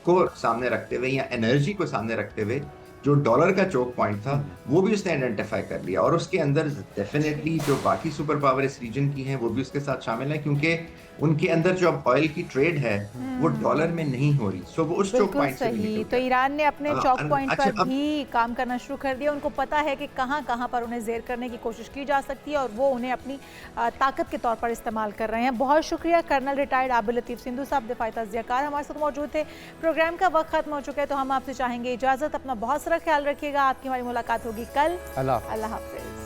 को सामने रखते हुए या एनर्जी को सामने रखते हुए जो डॉलर का चोक पॉइंट था वो भी उसने आइडेंटिफाई कर लिया, और उसके अंदर डेफिनेटली जो बाकी सुपर पावर इस रीजन की हैं वो भी उसके साथ शामिल है, क्योंकि उनके अंदर जो अब ऑयल की ट्रेड है वो डॉलर में नहीं हो रही, सो वो उस चोक पॉइंट से भी निकल तो ईरान ने अपने चौक पॉइंट अच्छा, पर भी काम करना शुरू कर दिया। उनको पता है कि कहाँ कहाँ पर उन्हें ज़ेर करने की कोशिश की जा सकती है और वो उन्हें अपनी ताकत के तौर पर इस्तेमाल कर रहे हैं। बहुत शुक्रिया कर्नल रिटायर्ड आबिद लतीफ़ सिंधू साहब, दिफाई तज़कियाकार हमारे साथ मौजूद थे। प्रोग्राम का वक्त खत्म हो चुका है तो हम आपसे चाहेंगे इजाज़त। अपना बहुत सारा ख्याल रखिएगा। आपकी हमारी मुलाकात होगी कल। अल्लाह हाफ़िज़।